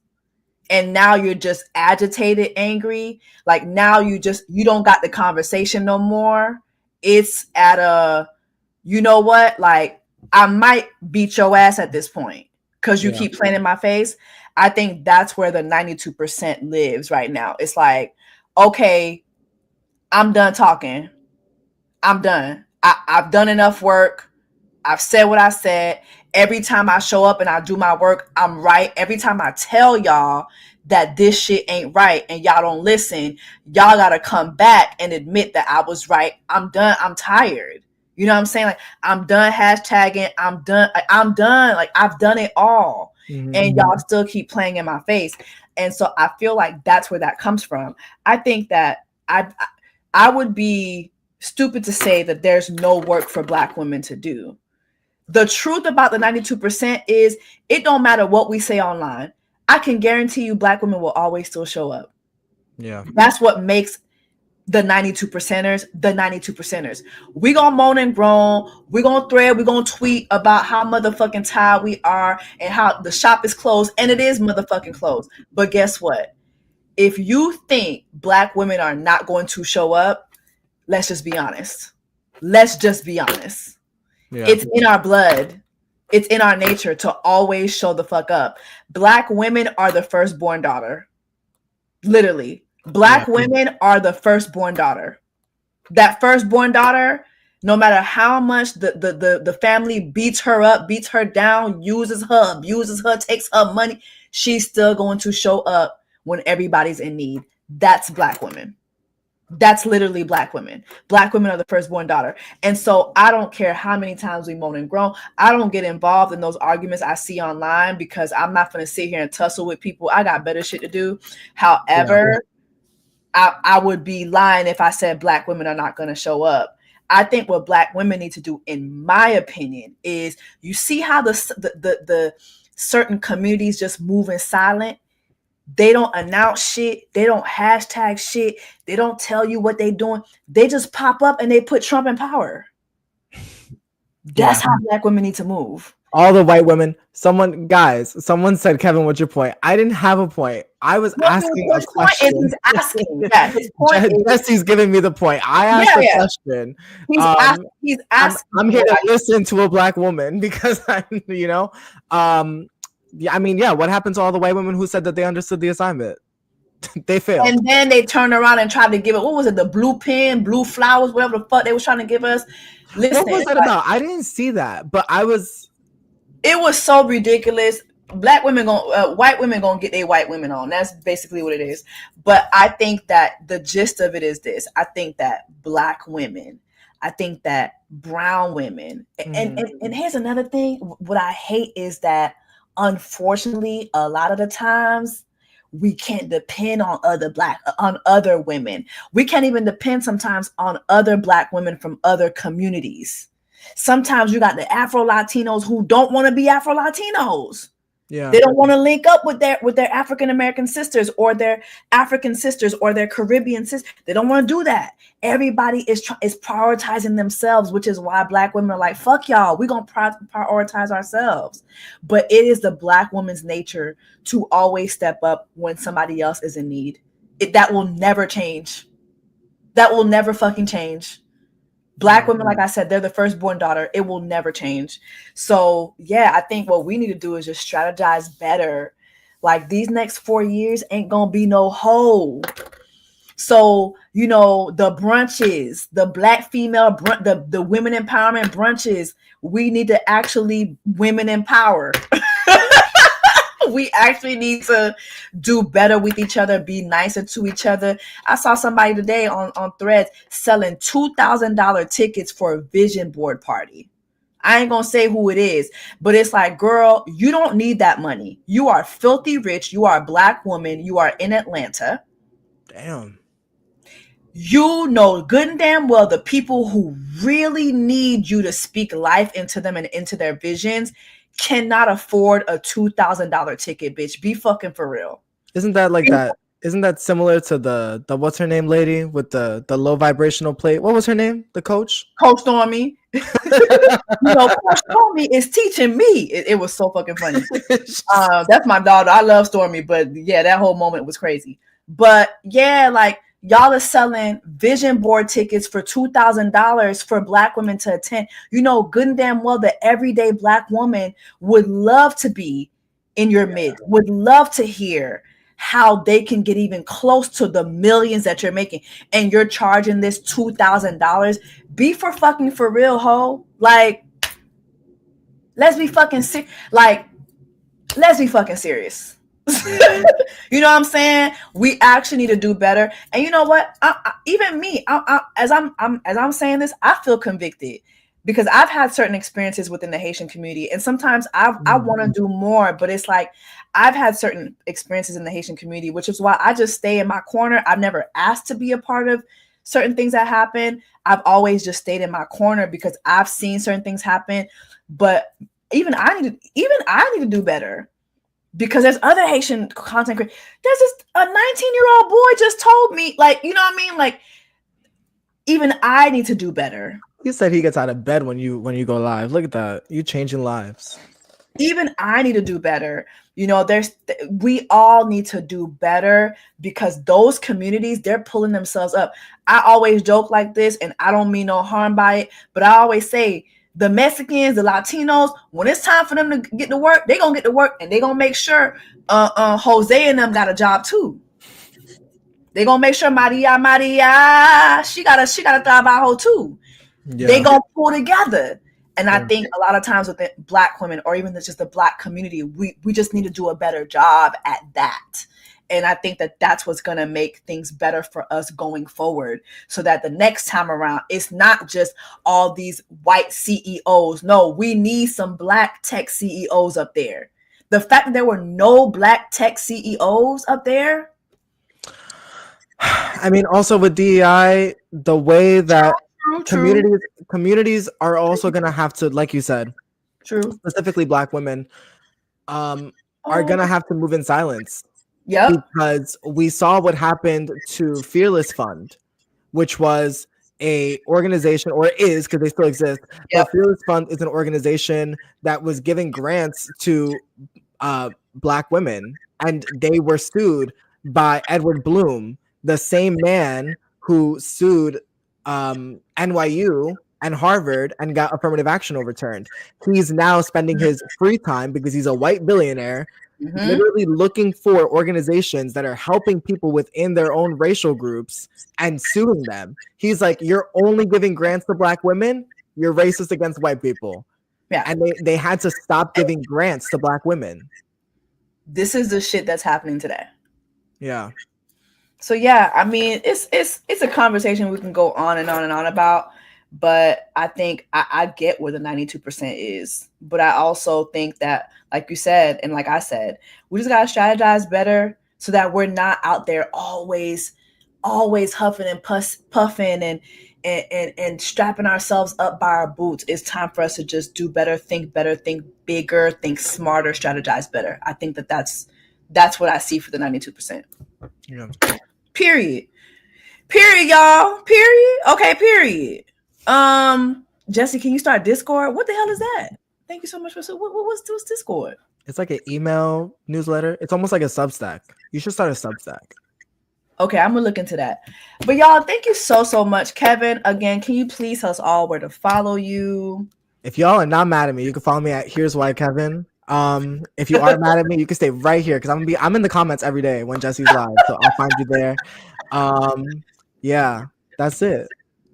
and now you're just agitated, angry, like now you don't got the conversation no more. It's at a, you know what, like I might beat your ass at this point because you keep playing in my face. I think that's where the 92% lives right now. It's like, okay, I'm done talking. I'm done. I've done enough work. I've said what I said. Every time I show up and I do my work, I'm right. Every time I tell y'all that this shit ain't right and y'all don't listen, y'all got to come back and admit that I was right. I'm done. I'm tired. You know what I'm saying? Like, I'm done hashtagging. I'm done. Like, I've done it all. And y'all still keep playing in my face. And so I feel like that's where that comes from. I think that I would be stupid to say that there's no work for black women to do. The truth about the 92% is it don't matter what we say online. I can guarantee you black women will always still show up. Yeah. That's what makes the 92%ers the 92%ers. We gonna moan and groan. We gonna thread. We gonna tweet about how motherfucking tired we are and how the shop is closed. And it is motherfucking closed. But guess what? If you think black women are not going to show up, let's just be honest. Let's just be honest. Yeah. It's in our blood. It's in our nature to always show the fuck up. Black women are the firstborn daughter. Literally. Black women are the firstborn daughter. That firstborn daughter, no matter how much the family beats her up, beats her down, uses her, abuses her, takes her money, she's still going to show up when everybody's in need. That's black women. That's literally black women. Black women are the firstborn daughter. And so I don't care how many times we moan and groan. I don't get involved in those arguments I see online because I'm not going to sit here and tussle with people. I got better shit to do. However, I would be lying if I said Black women are not going to show up. I think what Black women need to do, in my opinion, is you see how the certain communities just move in silent. They don't announce shit. They don't hashtag shit. They don't tell you what they're doing. They just pop up and they put Trump in power. That's how Black women need to move. All the white women. Someone said, Kevin, what's your point? I didn't have a point. I was asking a question. He's asking. Yeah, his point Jesse's giving me the point. I asked a question. He's asking. I'm here to listen to a Black woman because I what happened to all the white women who said that they understood the assignment? They failed. And then they turned around and tried to give it, what was it, the blue pen, blue flowers, whatever the fuck they was trying to give us. Listen, what was that about? I didn't see that, but it was so ridiculous. Black women white women gonna get their white women on. That's basically what it is. But I think that the gist of it is this. I think that Black women, I think that brown women, and here's another thing. What I hate is that, unfortunately, a lot of the times we can't depend on other women. We can't even depend sometimes on other Black women from other communities. Sometimes you got the Afro Latinos who don't want to be Afro Latinos. Yeah. They don't want to link up with their African American sisters or their African sisters or their Caribbean sisters. They don't want to do that. Everybody is prioritizing themselves, which is why Black women are like, fuck y'all, we're going to prioritize ourselves. But it is the Black woman's nature to always step up when somebody else is in need. That will never change. That will never fucking change. Black women, like I said, they're the firstborn daughter. It will never change. So, yeah, I think what we need to do is just strategize better. Like, these next 4 years ain't going to be no hoe. So, the brunches, the Black female, the women empowerment brunches, we need to actually women empower. We actually need to do better with each other, be nicer to each other. I saw somebody today on Threads selling $2,000 tickets for a vision board party. I ain't going to say who it is, but it's like, girl, you don't need that money. You are filthy rich. You are a Black woman. You are in Atlanta. Damn. You know good and damn well the people who really need you to speak life into them and into their visions cannot afford a $2,000 ticket, bitch. Be fucking for real. Isn't that like that? Isn't that similar to the what's her name lady with the low vibrational plate? What was her name? The coach? Coach Stormy. Coach Stormy is teaching me. It was so fucking funny. That's my daughter. I love Stormy, but yeah, that whole moment was crazy. But yeah, like, y'all are selling vision board tickets for $2,000 for Black women to attend. You know good and damn well the everyday Black woman would love to be in your midst, would love to hear how they can get even close to the millions that you're making, and you're charging this $2,000. Be for real, ho. Like, let's be fucking serious. You know what I'm saying? We actually need to do better. And you know what? As I'm saying this, I feel convicted because I've had certain experiences within the Haitian community, and sometimes I want to do more, but it's like I've had certain experiences in the Haitian community, which is why I just stay in my corner. I've never asked to be a part of certain things that happen. I've always just stayed in my corner because I've seen certain things happen. But even I need to do better. Because there's other Haitian content creators. There's this a 19-year-old boy just told me, like, you know what I mean? Like, even I need to do better. You said he gets out of bed when you go live. Look at that. You changing lives. Even I need to do better. We all need to do better because those communities, they're pulling themselves up. I always joke like this, and I don't mean no harm by it, but I always say, the Mexicans, the Latinos, when it's time for them to get to work, they're going to get to work, and they're going to make sure Jose and them got a job too. They're going to make sure Maria, she got a trabajo too. Yeah. They going to pull together. And I think a lot of times with the Black women, or even just the Black community, we just need to do a better job at that. And I think that that's what's going to make things better for us going forward, so that the next time around, it's not just all these white CEOs. No, we need some Black tech CEOs up there. The fact that there were no Black tech CEOs up there, I mean, also with DEI, the way that communities are also gonna have to, like you said, specifically Black women, are gonna have to move in silence. Yep. Because we saw what happened to Fearless Fund, which was a organization, or is, because they still exist. Yep. But Fearless Fund is an organization that was giving grants to Black women, and they were sued by Edward Bloom, the same man who sued NYU and Harvard and got affirmative action overturned. He's now spending his free time, because he's a white billionaire, literally looking for organizations that are helping people within their own racial groups and suing them. He's like, you're only giving grants to Black women, you're racist against white people. Yeah. And they had to stop giving grants to Black women. This is the shit that's happening today. Yeah. So yeah, I mean, it's a conversation we can go on and on and on about, but I think I get where the 92% is, but I also think that, like you said, and like I said, we just gotta strategize better so that we're not out there always huffing and puffing and strapping ourselves up by our boots. It's time for us to just do better, think bigger, think smarter, strategize better. I think that's what I see for the 92%. Yeah. Period, y'all. Period. Okay, period. Jesse, can you start Discord? What the hell is that? Thank you so much for what's Discord? It's like an email newsletter. It's almost like a Substack. You should start a Substack. Okay, I'm gonna look into that. But y'all, thank you so much. Kevin, again, can you please tell us all where to follow you? If y'all are not mad at me, you can follow me at Here's Why Kevin. If you are mad at me, you can stay right here, because I'm in the comments every day when Jesse's live, so I'll find you there. Yeah, that's it.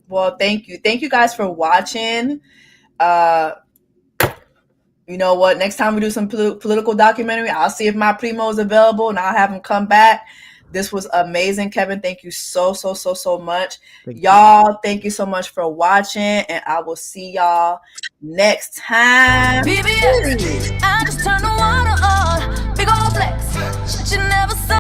Well, thank you guys for watching. You know what? Next time we do some political documentary, I'll see if my primo is available and I'll have him come back. This was amazing, Kevin. Thank you so much. Y'all, thank you so much for watching, and I will see y'all next time. BBS, I just turned the water on. Big old flex.